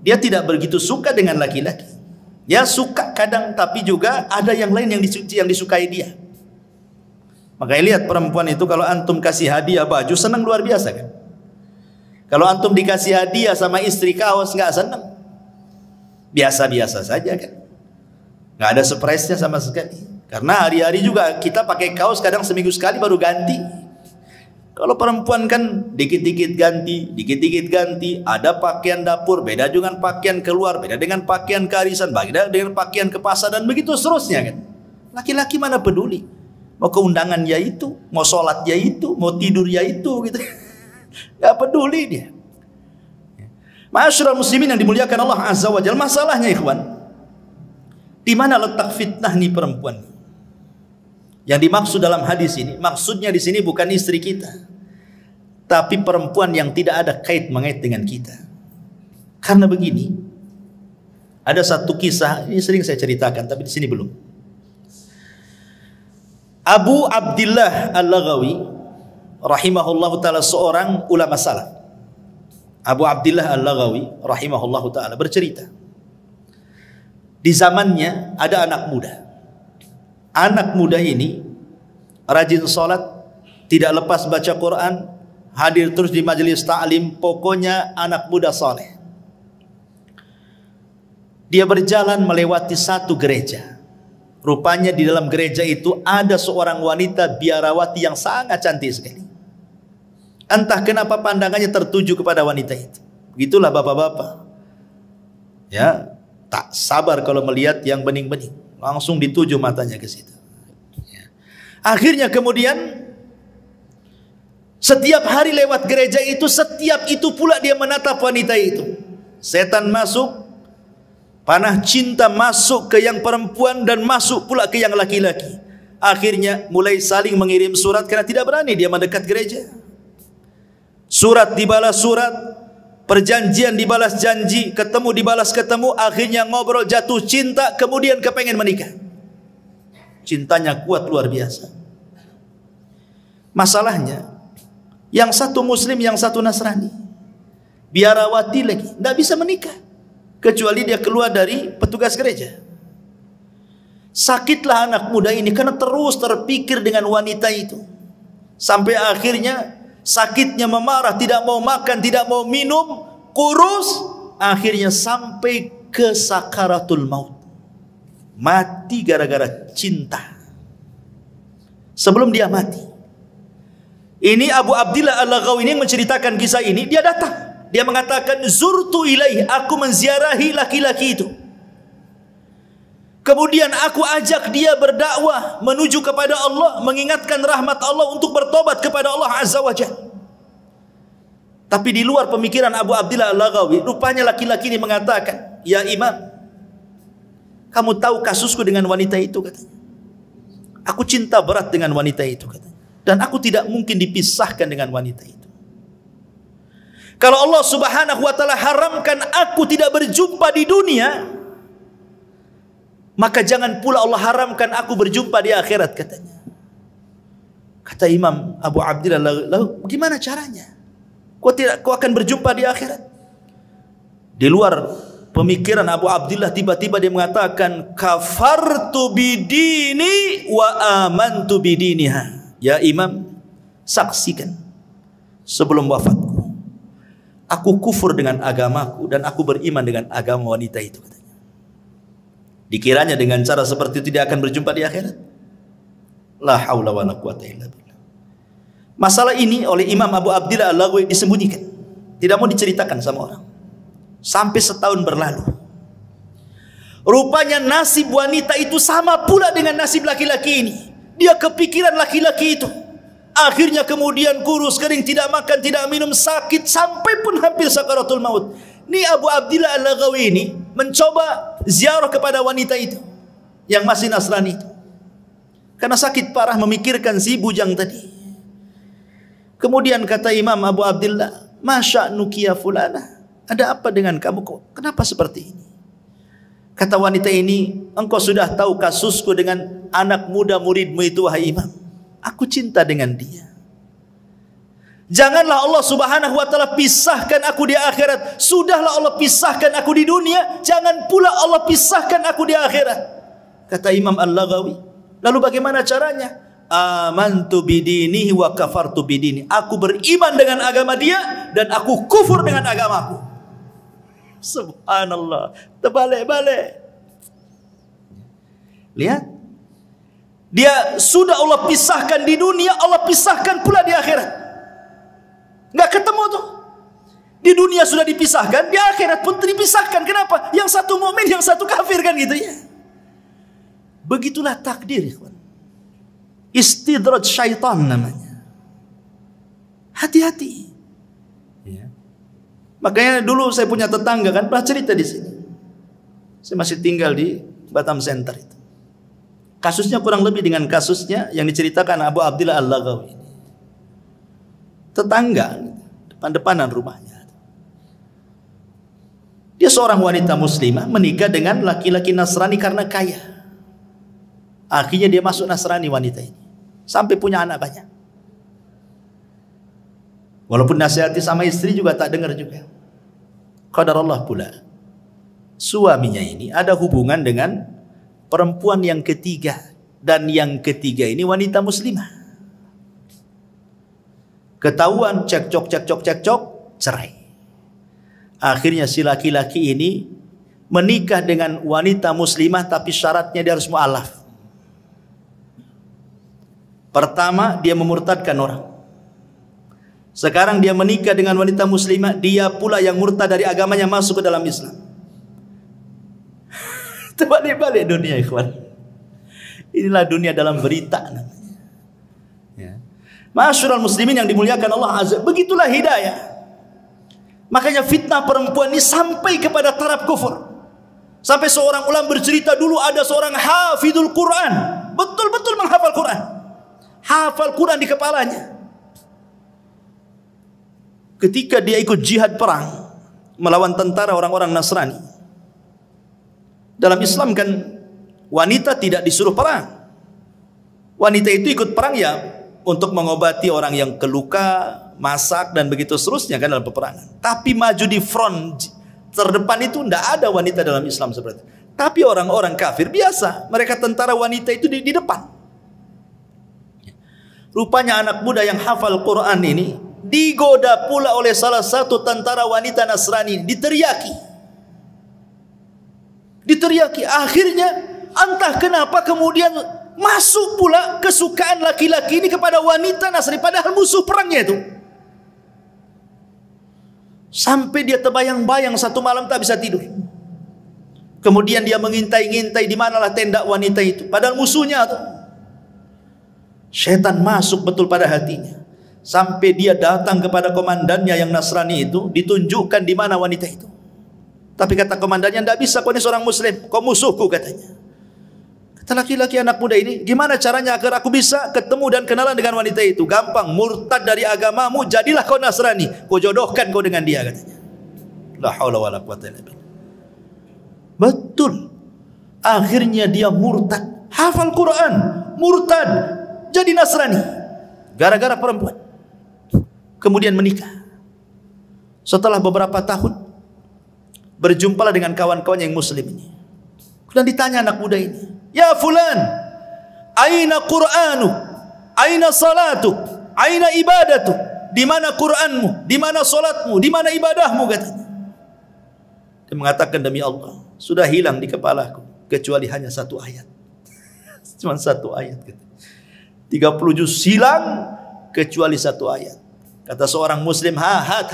dia tidak begitu suka dengan laki-laki. Dia suka kadang, tapi juga ada yang lain yang disukai dia. Makanya lihat perempuan itu kalau antum kasih hadiah baju senang luar biasa kan. Kalau antum dikasih hadiah sama istri kaos nggak senang, biasa-biasa saja kan. Nggak ada surprise-nya sama sekali. Karena hari-hari juga kita pakai kaos kadang seminggu sekali baru ganti. Kalau perempuan kan dikit-dikit ganti, dikit-dikit ganti. Ada pakaian dapur, beda dengan pakaian keluar, beda dengan pakaian kearisan, beda dengan pakaian ke pasar dan begitu seterusnya kan. Laki-laki mana peduli? Mau ke undangan ya itu, mau sholat ya itu, mau tidur ya itu gitu. Gak peduli dia. Ma'asyiral muslimin yang dimuliakan Allah Azza wa Jalla, masalahnya ikhwan, di mana letak fitnah nih perempuan? Yang dimaksud dalam hadis ini, maksudnya di sini bukan istri kita, tapi perempuan yang tidak ada kait mengait dengan kita. Karena begini, ada satu kisah, ini sering saya ceritakan, tapi di sini belum. Abu Abdillah Al-Laghawi rahimahullahu ta'ala, seorang ulama salaf. Abu Abdillah Al-Laghawi rahimahullahu ta'ala bercerita, di zamannya ada anak muda. Anak muda ini rajin sholat, tidak lepas baca Quran, hadir terus di majelis taklim, pokoknya anak muda soleh. Dia berjalan melewati satu gereja. Rupanya di dalam gereja itu ada seorang wanita biarawati yang sangat cantik sekali. Entah kenapa pandangannya tertuju kepada wanita itu. Begitulah bapak-bapak. Ya, tak sabar kalau melihat yang bening-bening. Langsung dituju matanya ke situ. Akhirnya kemudian setiap hari lewat gereja itu, setiap itu pula dia menatap wanita itu. Setan masuk, panah cinta masuk ke yang perempuan dan masuk pula ke yang laki-laki. Akhirnya mulai saling mengirim surat karena tidak berani dia mendekat gereja. Surat dibalas surat, perjanjian dibalas janji, ketemu dibalas ketemu, akhirnya ngobrol, jatuh cinta, kemudian kepengen menikah. Cintanya kuat luar biasa. Masalahnya, yang satu muslim, yang satu Nasrani. Biarawati lagi, tidak bisa menikah kecuali dia keluar dari petugas gereja. Sakitlah anak muda ini karena terus terpikir dengan wanita itu. Sampai akhirnya sakitnya memarah, tidak mau makan, tidak mau minum, kurus, akhirnya sampai ke sakaratul maut. Mati gara-gara cinta. Sebelum dia mati, ini Abu Abdillah Al-Laghawi ini menceritakan kisah ini. Dia datang, dia mengatakan, zurtu ilaih, aku menziarahi laki-laki itu. Kemudian aku ajak dia berdakwah menuju kepada Allah, mengingatkan rahmat Allah untuk bertobat kepada Allah Azza wa Jalla. Tapi di luar pemikiran Abu Abdillah Al-Laghawi, rupanya laki-laki ini mengatakan, ya imam, kamu tahu kasusku dengan wanita itu, katanya. Aku cinta berat dengan wanita itu, katanya. Dan aku tidak mungkin dipisahkan dengan wanita itu. Kalau Allah Subhanahu wa ta'ala haramkan aku tidak berjumpa di dunia, maka jangan pula Allah haramkan aku berjumpa di akhirat, katanya. Kata Imam Abu Abdillah, lalu gimana caranya? Kau akan berjumpa di akhirat? Di luar pemikiran Abu Abdillah, tiba-tiba dia mengatakan, kafartu bidini wa amantu bidiniha. Ya imam, saksikan sebelum wafatku, aku kufur dengan agamaku dan aku beriman dengan agama wanita itu, katanya. Dikiranya dengan cara seperti itu dia akan berjumpa di akhirat? La haula wa la quwata illa billah. Masalah ini oleh Imam Abu Abdillah Al-Laghawi disembunyikan, tidak mau diceritakan sama orang. Sampai setahun berlalu. Rupanya nasib wanita itu sama pula dengan nasib laki-laki ini. Dia kepikiran laki-laki itu. Akhirnya kemudian kurus, kering, tidak makan, tidak minum, sakit, sampai pun hampir sakaratul maut. Ini Abu Abdillah Al-Laghawi ini mencoba ziarah kepada wanita itu yang masih Nasrani itu. Karena sakit parah memikirkan si bujang tadi. Kemudian kata Imam Abu Abdillah, masya'nuki ya fulana, ada apa dengan kamu kok? Kenapa seperti ini? Kata wanita ini, engkau sudah tahu kasusku dengan anak muda muridmu itu, wahai imam. Aku cinta dengan dia. Janganlah Allah Subhanahu wa ta'ala pisahkan aku di akhirat. Sudahlah Allah pisahkan aku di dunia, jangan pula Allah pisahkan aku di akhirat. Kata Imam Al-Laghawi, lalu bagaimana caranya? Amantu bidinihi wa kafartu bidini. Aku beriman dengan agama dia dan aku kufur dengan agamaku. Subhanallah, terbalik-balik. Lihat, dia sudah Allah pisahkan di dunia, Allah pisahkan pula di akhirat. Nggak ketemu tuh. Di dunia sudah dipisahkan, di akhirat pun dipisahkan. Kenapa? Yang satu mukmin, yang satu kafir, kan gitu ya. Begitulah takdir, ikhwan. Istidraj syaitan namanya. Hati-hati. Ya. Makanya dulu saya punya tetangga, kan pernah cerita di sini. Saya masih tinggal di Batam Center itu. Kasusnya kurang lebih dengan kasusnya yang diceritakan Abu Abdillah Al-Laghawi. Tetangga, depan-depanan rumahnya. Dia seorang wanita muslimah menikah dengan laki-laki Nasrani karena kaya. Akhirnya dia masuk Nasrani wanita ini. Sampai punya anak banyak. Walaupun nasihati sama istri juga tak dengar juga. Qadarullah pula, suaminya ini ada hubungan dengan perempuan yang ketiga. Dan yang ketiga ini wanita muslimah. Ketahuan cekcok, cerai. Akhirnya si laki-laki ini menikah dengan wanita muslimah, tapi syaratnya dia harus mu'alaf. Pertama, dia memurtadkan orang. Sekarang dia menikah dengan wanita muslimah, dia pula yang murtad dari agamanya masuk ke dalam Islam. Terbalik-balik dunia, ikhwan. Inilah dunia dalam berita. Ya. Ma'asyiral muslimin yang dimuliakan Allah Azza, begitulah hidayah. Makanya fitnah perempuan ini sampai kepada taraf kufur. Sampai seorang ulama bercerita, dulu ada seorang hafidul Quran, betul-betul menghafal Quran. Hafal Quran di kepalanya. Ketika dia ikut jihad perang melawan tentara orang-orang Nasrani. Dalam Islam kan wanita tidak disuruh perang. Wanita itu ikut perang ya untuk mengobati orang yang keluka, masak dan begitu seterusnya kan dalam peperangan. Tapi maju di front terdepan itu tidak ada wanita dalam Islam seperti itu. Tapi orang-orang kafir biasa, mereka tentara wanita itu di depan. Rupanya anak muda yang hafal Quran ini digoda pula oleh salah satu tentara wanita Nasrani, diteriaki. Akhirnya entah kenapa kemudian masuk pula kesukaan laki-laki ini kepada wanita Nasrani, padahal musuh perangnya itu. Sampai dia terbayang-bayang satu malam tak bisa tidur. Kemudian dia mengintai-ngintai di manalah tenda wanita itu, padahal musuhnya tuh. Syaitan masuk betul pada hatinya. Sampai dia datang kepada komandannya yang Nasrani itu, ditunjukkan di mana wanita itu. Tapi kata komandannya, tidak bisa, kau ini seorang muslim, kau musuhku katanya. Kata laki-laki anak muda ini, gimana caranya agar aku bisa ketemu dan kenalan dengan wanita itu? Gampang, murtad dari agamamu, jadilah kau Nasrani, kau jodohkan kau dengan dia katanya. La haula wala quwwata illa billah. Betul. Akhirnya dia murtad, hafal Quran, murtad, jadi Nasrani gara-gara perempuan. Kemudian menikah. Setelah beberapa tahun berjumpalah dengan kawan-kawan yang muslim ini. Dan ditanya anak muda ini, "Ya fulan, aina Qur'anu? Aina salatu? Aina ibadatu?" Di mana Qur'anmu? Di mana salatmu? Di mana ibadahmu katanya. Dia mengatakan, "Demi Allah, sudah hilang di kepalaku kecuali hanya satu ayat." Cuma satu ayat katanya. 30 juz hilang kecuali satu ayat. Kata seorang muslim, hat,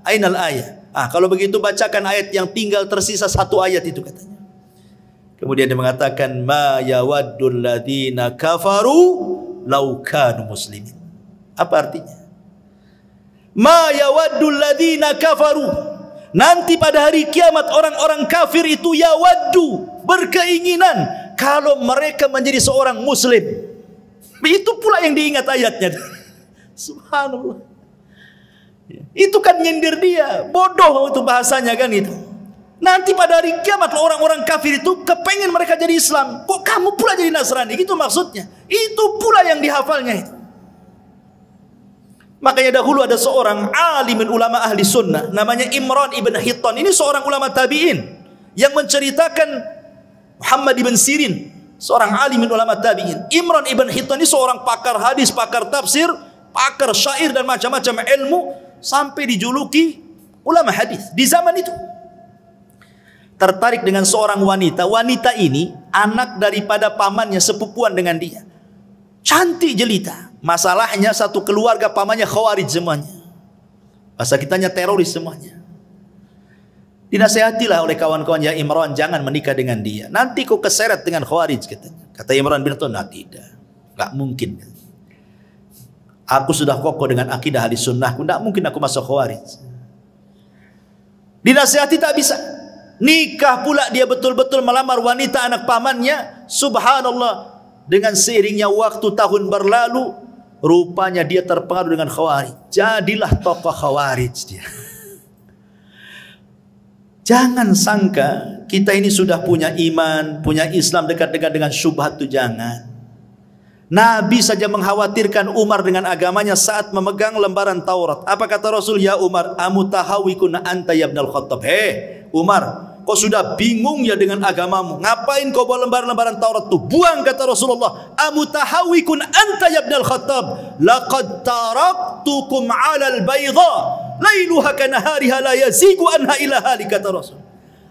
ainal ayat. Kalau begitu bacakan ayat yang tinggal tersisa satu ayat itu katanya. Kemudian dia mengatakan, ma yawaddul ladina kafaru law kanu muslimin. Apa artinya? Ma yawaddul ladina kafaru. Nanti pada hari kiamat orang-orang kafir itu yawaddu, berkeinginan kalau mereka menjadi seorang muslim. Itu pula yang diingat ayatnya. Subhanallah. Itu kan nyindir dia, bodoh itu bahasanya kan itu. Nanti pada hari kiamat orang-orang kafir itu kepengen mereka jadi Islam. Kok kamu pula jadi Nasrani? Itu maksudnya. Itu pula yang dihafalnya itu. Makanya dahulu ada seorang alimin ulama ahli sunnah, namanya Imran ibn Hittan. Ini seorang ulama tabi'in yang menceritakan Muhammad ibn Sirin, seorang alimin ulama tabi'in. Imran ibn Hittan ini seorang pakar hadis, pakar tafsir, pakar syair dan macam-macam ilmu, sampai dijuluki ulama hadis di zaman itu. Tertarik dengan seorang wanita. Wanita ini anak daripada pamannya, sepupuan dengan dia. Cantik jelita. Masalahnya satu keluarga pamannya khawarij semuanya. Bahasa kitanya teroris semuanya. Dinasihatilah oleh kawan-kawan, ya Imran, jangan menikah dengan dia. Nanti kau keseret dengan khawarij katanya. Kata Imran bin Hittan, tidak. Enggak mungkin. Aku sudah kokoh dengan akidah ahli sunnahku, tidak mungkin aku masuk khawarij. Dinasihati tak bisa. Nikah pula dia betul-betul melamar wanita anak pamannya. Subhanallah. Dengan seiringnya waktu tahun berlalu, rupanya dia terpengaruh dengan khawarij. Jadilah tokoh khawarij dia. Jangan sangka kita ini sudah punya iman, punya Islam, dekat-dekat dengan syubhat, itu jangan. Nabi saja mengkhawatirkan Umar dengan agamanya saat memegang lembaran Taurat. Apa kata Rasul? Ya Umar, amutahawikun anta ya ibnal Khattab. Hei Umar, kau sudah bingung ya dengan agamamu. Ngapain kau bawa lembaran-lembaran Taurat itu? Buang, kata Rasulullah. Amutahawikun anta ya ibn al-Khattab. Laqad taraktukum 'ala al-bayda. Lailuha kanahariha la yazigu anha ila hali, kata Rasul.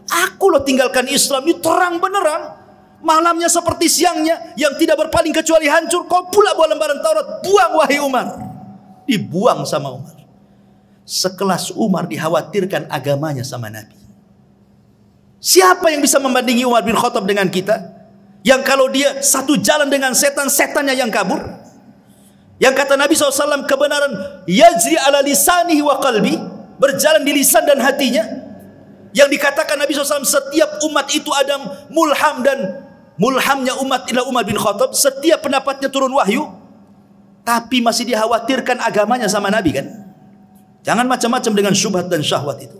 Aku loh tinggalkan Islam ini terang benerang. Malamnya seperti siangnya, yang tidak berpaling kecuali hancur. Kau pula bawa lembaran Taurat. Buang, wahai Umar. Dibuang sama Umar. Sekelas Umar dikhawatirkan agamanya sama Nabi. Siapa yang bisa membandingi Umar bin Khattab dengan kita? Yang kalau dia satu jalan dengan setan, setannya yang kabur. Yang kata Nabi SAW, kebenaran yajri ala lisanihi wa qalbi, berjalan di lisan dan hatinya. Yang dikatakan Nabi SAW, setiap umat itu ada mulham, dan mulhamnya umat adalah Umar bin Khattab. Setiap pendapatnya turun wahyu, tapi masih dikhawatirkan agamanya sama Nabi, kan? Jangan macam-macam dengan syubhat dan syahwat itu.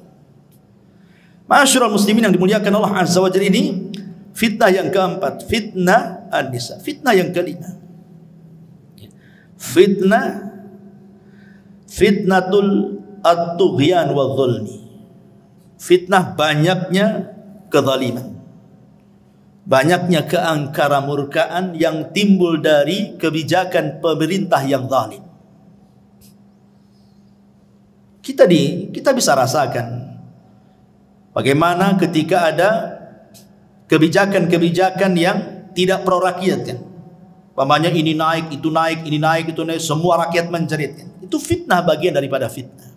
Ma'asyiral muslimin yang dimuliakan Allah Azza wa Jalla, ini fitnah yang keempat, fitnah an-nisa. Fitnah yang kelima, fitnatul at-tughyan wa dhulmi. Fitnah banyaknya kezaliman, banyaknya keangkara-murkaan yang timbul dari kebijakan pemerintah yang zalim. Kita bisa rasakan bagaimana ketika ada kebijakan-kebijakan yang tidak pro rakyat, kan? Pamannya ini naik, itu naik, ini naik, itu naik, semua rakyat menjerit, kan? Itu fitnah, bagian daripada fitnah.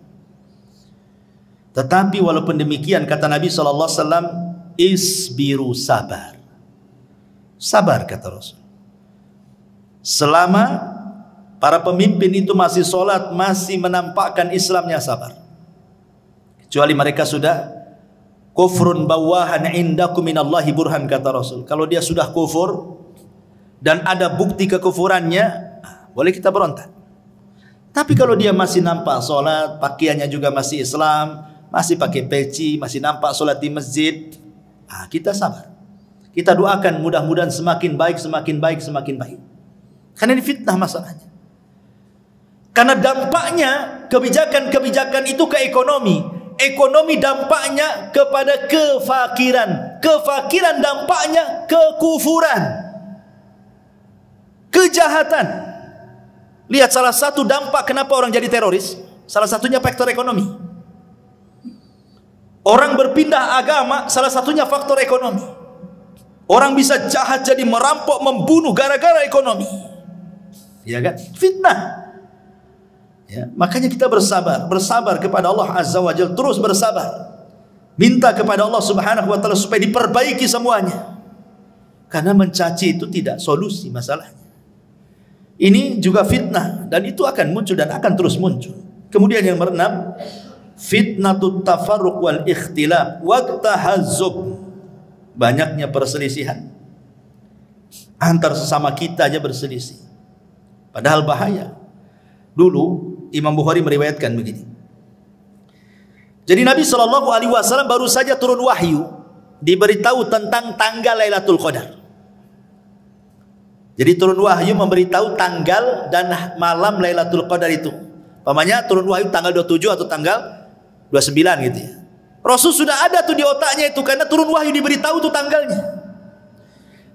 Tetapi walaupun demikian, kata Nabi SAW, isbiru, sabar. Sabar, kata Rasul. Selama para pemimpin itu masih sholat, masih menampakkan Islamnya, sabar. Kecuali mereka sudah kufrun bawahan indakum minallahi burhan, kata Rasul. Kalau dia sudah kufur dan ada bukti kekufurannya, boleh kita berontak. Tapi kalau dia masih nampak sholat, pakaiannya juga masih Islam, masih pakai peci, masih nampak sholat di masjid, kita sabar. Kita doakan mudah-mudahan semakin baik, semakin baik, semakin baik. Karena ini fitnah masalahnya. Karena dampaknya kebijakan-kebijakan itu ke ekonomi. Ekonomi dampaknya kepada kefakiran. Kefakiran dampaknya kekufuran, kejahatan. Lihat salah satu dampak kenapa orang jadi teroris, salah satunya faktor ekonomi. Orang berpindah agama, salah satunya faktor ekonomi. Orang bisa jahat jadi merampok, membunuh gara-gara ekonomi. Ya kan? Fitnah. Ya, makanya kita bersabar kepada Allah Azza wa Jalla, terus bersabar. Minta kepada Allah Subhanahu wa taala supaya diperbaiki semuanya. Karena mencaci itu tidak solusi masalahnya. Ini juga fitnah, dan itu akan muncul dan akan terus muncul. Kemudian yang keenam, fitnatut tafarruq wal ikhtilaf wa tahazzub. Banyaknya perselisihan. Antar sesama kita aja berselisih. Padahal bahaya. Dulu Imam Bukhari meriwayatkan begini. Jadi Nabi SAW baru saja turun wahyu, diberitahu tentang tanggal Lailatul Qadar. Jadi turun wahyu memberitahu tanggal dan malam Lailatul Qadar itu. Pamannya turun wahyu tanggal 27 atau tanggal 29 gitu ya. Rasul sudah ada tuh di otaknya itu, karena turun wahyu diberitahu tuh tanggalnya.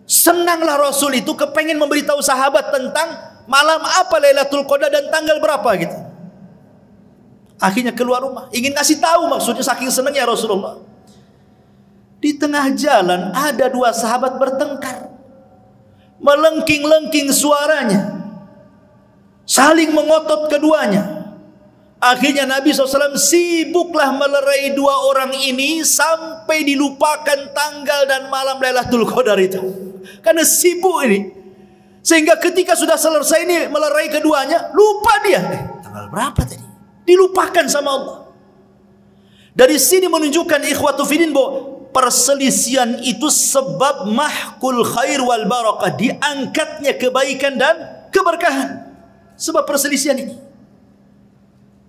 Senanglah Rasul itu, kepengen memberitahu sahabat tentang malam apa Lailatul Qadar dan tanggal berapa gitu. Akhirnya keluar rumah, ingin kasih tahu, maksudnya saking senangnya Rasulullah. Di tengah jalan ada dua sahabat bertengkar, melengking-lengking suaranya, saling mengotot keduanya. Akhirnya Nabi SAW sibuklah melerai dua orang ini sampai dilupakan tanggal dan malam Lailatul Qadar itu. Karena sibuk ini, sehingga ketika sudah selesai ini melerai keduanya, lupa dia. Tanggal berapa tadi? Dilupakan sama Allah. Dari sini menunjukkan ikhwatu fillah bahwa perselisihan itu sebab mahkul khair wal barakah, diangkatnya kebaikan dan keberkahan. Sebab perselisihan ini.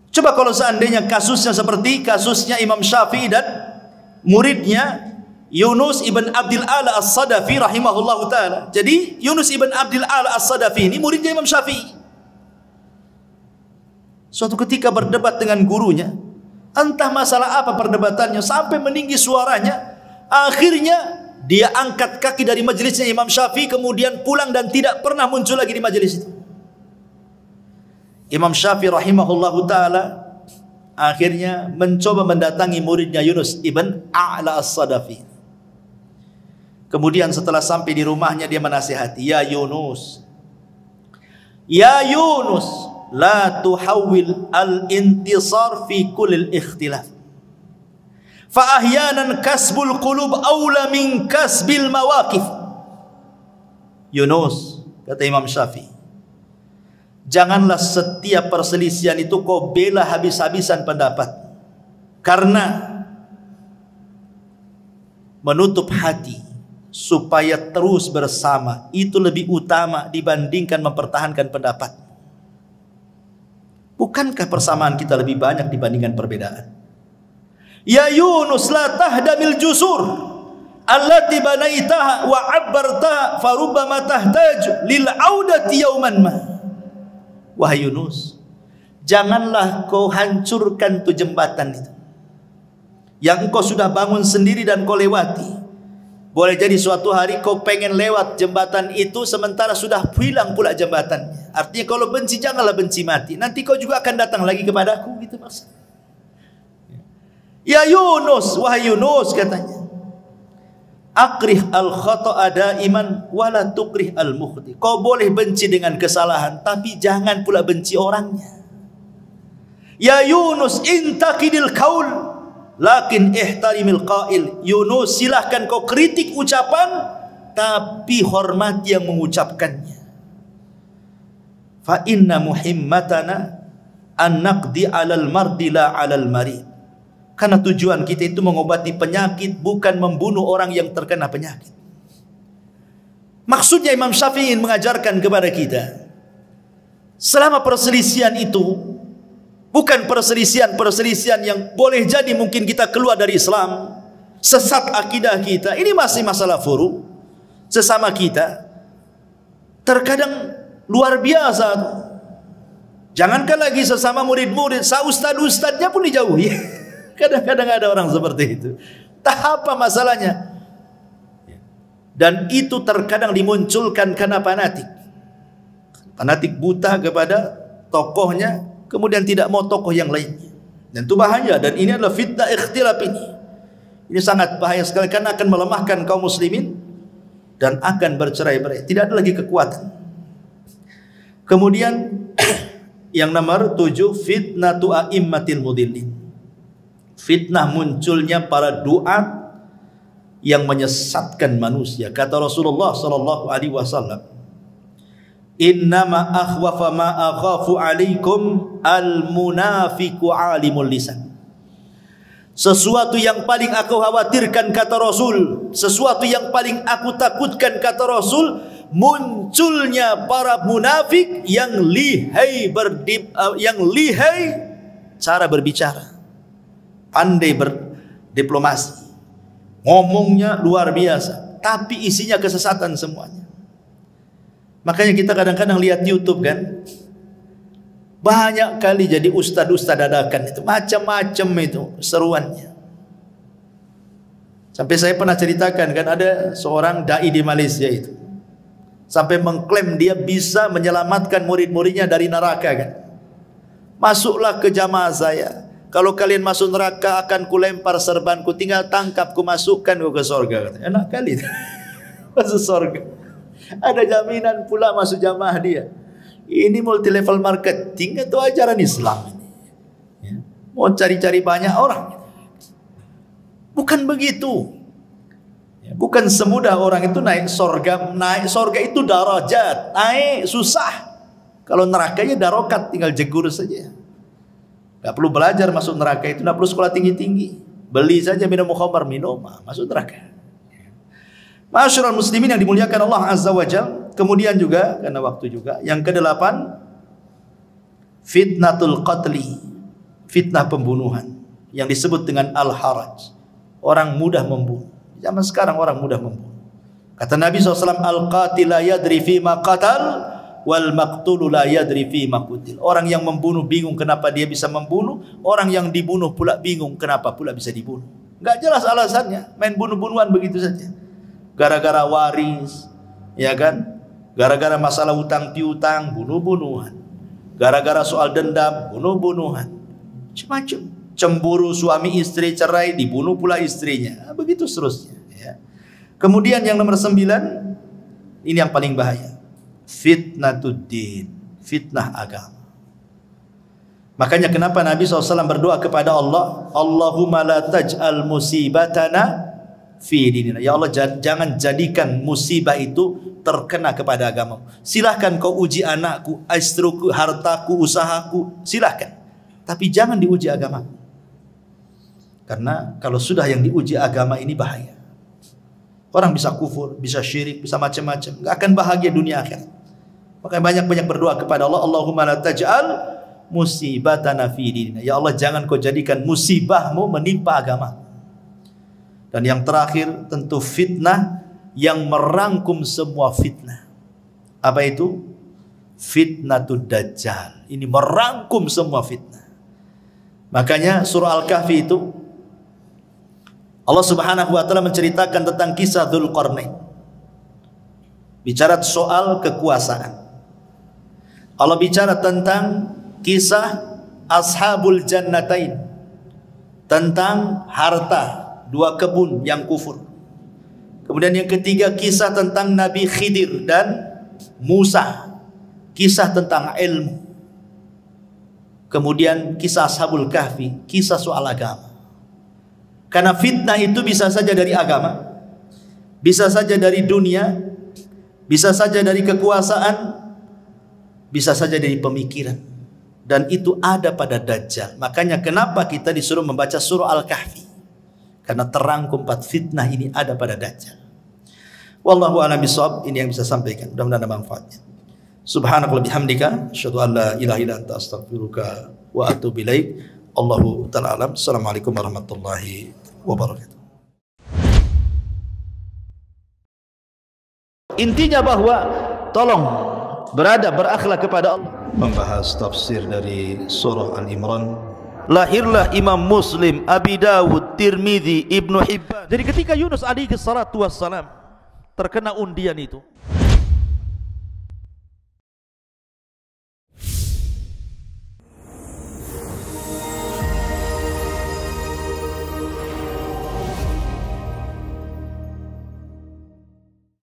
Coba kalau seandainya kasusnya seperti kasusnya Imam Syafi'i dan muridnya Yunus ibn Abdul Ala As-Sadafi rahimahullahu ta'ala. Jadi Yunus ibn Abdul Ala As-Sadafi ini muridnya Imam Syafi'i. Suatu ketika berdebat dengan gurunya, entah masalah apa perdebatannya, sampai meninggi suaranya, Akhirnya dia angkat kaki dari majelisnya Imam Syafi'i, kemudian pulang dan tidak pernah muncul lagi di majelis itu. Imam Syafi'i rahimahullahu ta'ala akhirnya mencoba mendatangi muridnya Yunus ibn A'la as-Sadafi. Kemudian setelah sampai di rumahnya dia menasihati, Ya Yunus, la tuhawil al-intisar fi kulil ikhtilaf. Fa ahyanan kasbul qulub aula min kasbil mawaqif. Yunus, kata Imam Syafi'i, janganlah setiap perselisihan itu kau bela habis-habisan pendapat, karena menutup hati supaya terus bersama itu lebih utama dibandingkan mempertahankan pendapat. Bukankah persamaan kita lebih banyak dibandingkan perbedaan? Ya Yunus, la tahdamil jusur allati banaitaha wa abbartaha farubbama tahtaju lil audati yauman ma. Wahai Yunus, janganlah kau hancurkan tu jembatan itu yang kau sudah bangun sendiri dan kau lewati. Boleh jadi suatu hari kau pengen lewat jembatan itu sementara sudah hilang pula jembatannya. Artinya kalau benci janganlah benci mati. Nanti kau juga akan datang lagi kepadaku, gitu maksudnya. Ya Yunus, wahai Yunus, katanya, akrih al-khata'a daiman wala tukrih al-mukhti. Kau boleh benci dengan kesalahan, tapi jangan pula benci orangnya. Ya Yunus, intakidil qaul lakin ihtarimil qail. Yunus, silahkan kau kritik ucapan, tapi hormati yang mengucapkannya. Fa inna muhimmatana an naqdi 'alal mardi la 'alal marid. Karena tujuan kita itu mengobati penyakit, bukan membunuh orang yang terkena penyakit. Maksudnya Imam Syafi'i ingin mengajarkan kepada kita, selama perselisihan itu bukan perselisihan yang boleh jadi mungkin kita keluar dari Islam, sesat akidah kita, ini masih masalah furu sesama kita. Terkadang luar biasa. Jangankan lagi sesama murid-murid, ustad-ustadnya pun dijauhi. Kadang-kadang ada orang seperti itu. Tak apa masalahnya. Dan itu terkadang dimunculkan karena fanatik. Fanatik buta kepada tokohnya, kemudian tidak mau tokoh yang lainnya. Dan itu bahaya. Dan ini adalah fitnah ikhtilaf ini. Ini sangat bahaya sekali karena akan melemahkan kaum muslimin dan akan bercerai-berai. Tidak ada lagi kekuatan. Kemudian yang nomor 7, fitnatu a'immatil mudillin. Fitnah munculnya para duat yang menyesatkan manusia. Kata Rasulullah sallallahu alaihi wasallam, "Innama akhwafa ma akhafu alaikum al-munafiqu alimul lisan." Sesuatu yang paling aku khawatirkan, kata Rasul, sesuatu yang paling aku takutkan, kata Rasul, munculnya para munafik yang lihai cara berbicara, pandai berdiplomasi, ngomongnya luar biasa, tapi isinya kesesatan semuanya. Makanya kita kadang-kadang lihat YouTube kan, banyak kali jadi ustad-ustad dadakan itu, macam-macam itu seruannya. Sampai saya pernah ceritakan kan, ada seorang dai di Malaysia itu sampai mengklaim dia bisa menyelamatkan murid-muridnya dari neraka kan. Masuklah ke jamaah saya, kalau kalian masuk neraka akan kulempar serbanku, tinggal tangkap ku masukkan ke surga. Enak kali masuk surga. Ada jaminan pula masuk jamaah dia. Ini multi level marketing atau ajaran Islam ini? Ya. Mau cari-cari banyak orang. Bukan begitu. Ya, bukan semudah orang itu naik surga. Naik surga itu darajat, naik susah. Kalau nerakanya darokat, tinggal jegur saja. Tak perlu belajar masuk neraka itu, tak perlu sekolah tinggi-tinggi. Beli saja minum khamar, minum, masuk neraka. Ma'asyiral muslimin yang dimuliakan Allah Azza wa Jalla. Kemudian juga, karena waktu juga, yang ke-8, fitnatul qatli, fitnah pembunuhan, yang disebut dengan al-haraj. Orang mudah membunuh. Zaman sekarang orang mudah membunuh. Kata Nabi SAW, al-qatil la yadri fima qatal, wal maqtulu la yadri fi ma qutil. Orang yang membunuh bingung kenapa dia bisa membunuh, orang yang dibunuh pula bingung kenapa pula bisa dibunuh. Nggak jelas alasannya, main bunuh-bunuhan begitu saja. Gara-gara waris, ya kan? Gara-gara masalah utang piutang, bunuh-bunuhan. Gara-gara soal dendam, bunuh-bunuhan. Macam-macam. Cemburu suami istri cerai, dibunuh pula istrinya. Begitu seterusnya. Ya. Kemudian yang nomor 9, ini yang paling bahaya. Fitnatuddin, fitnah agama. Makanya kenapa Nabi SAW berdoa kepada Allah, Allahumma la taj'al musibatana fi dinina. Ya Allah, jangan jadikan musibah itu terkena kepada agamamu. Silahkan kau uji anakku, istriku, hartaku, usahaku, silahkan. Tapi jangan diuji agama. Karena kalau sudah yang diuji agama ini bahaya. Orang bisa kufur, bisa syirik, bisa macam-macam. Gak akan bahagia dunia akhirat. Makanya banyak-banyak berdoa kepada Allah, Allahumma la taj'al musibatana fi dinina. Ya Allah, jangan kau jadikan musibahmu menimpa agama. Dan yang terakhir tentu fitnah yang merangkum semua fitnah. Apa itu? Fitnatud Dajjal. Ini merangkum semua fitnah. Makanya surah Al-Kahfi itu Allah Subhanahu wa taala menceritakan tentang kisah Dzulqarnain. Bicara soal kekuasaan. Allah bicara tentang kisah Ashabul Jannatain, tentang harta, 2 kebun yang kufur. Kemudian yang ketiga kisah tentang Nabi Khidir dan Musa, kisah tentang ilmu. Kemudian kisah Ashabul Kahfi, kisah soal agama. Karena fitnah itu bisa saja dari agama, bisa saja dari dunia, bisa saja dari kekuasaan, bisa saja dari pemikiran. Dan itu ada pada Dajjal. Makanya kenapa kita disuruh membaca surah Al-Kahfi? Karena terangkum 4 fitnah ini ada pada Dajjal. Wallahu a'lam bishawab. Ini yang bisa sampaikan. Mudah-mudahan ada manfaatnya. Subhanakallahumma bihamdika, asyhadu an la ilaha illa anta, astaghfiruka wa atubu ilaik. Allahu ta'ala alam. Assalamualaikum warahmatullahi wabarakatuh. Intinya bahwa tolong berakhlak kepada Allah. Membahas tafsir dari surah Al-Imran. Lahirlah Imam Muslim, Abi Dawud, Tirmidzi, Ibnu Hibban. Jadi ketika Yunus alaihi salatu wassalam terkena undian itu,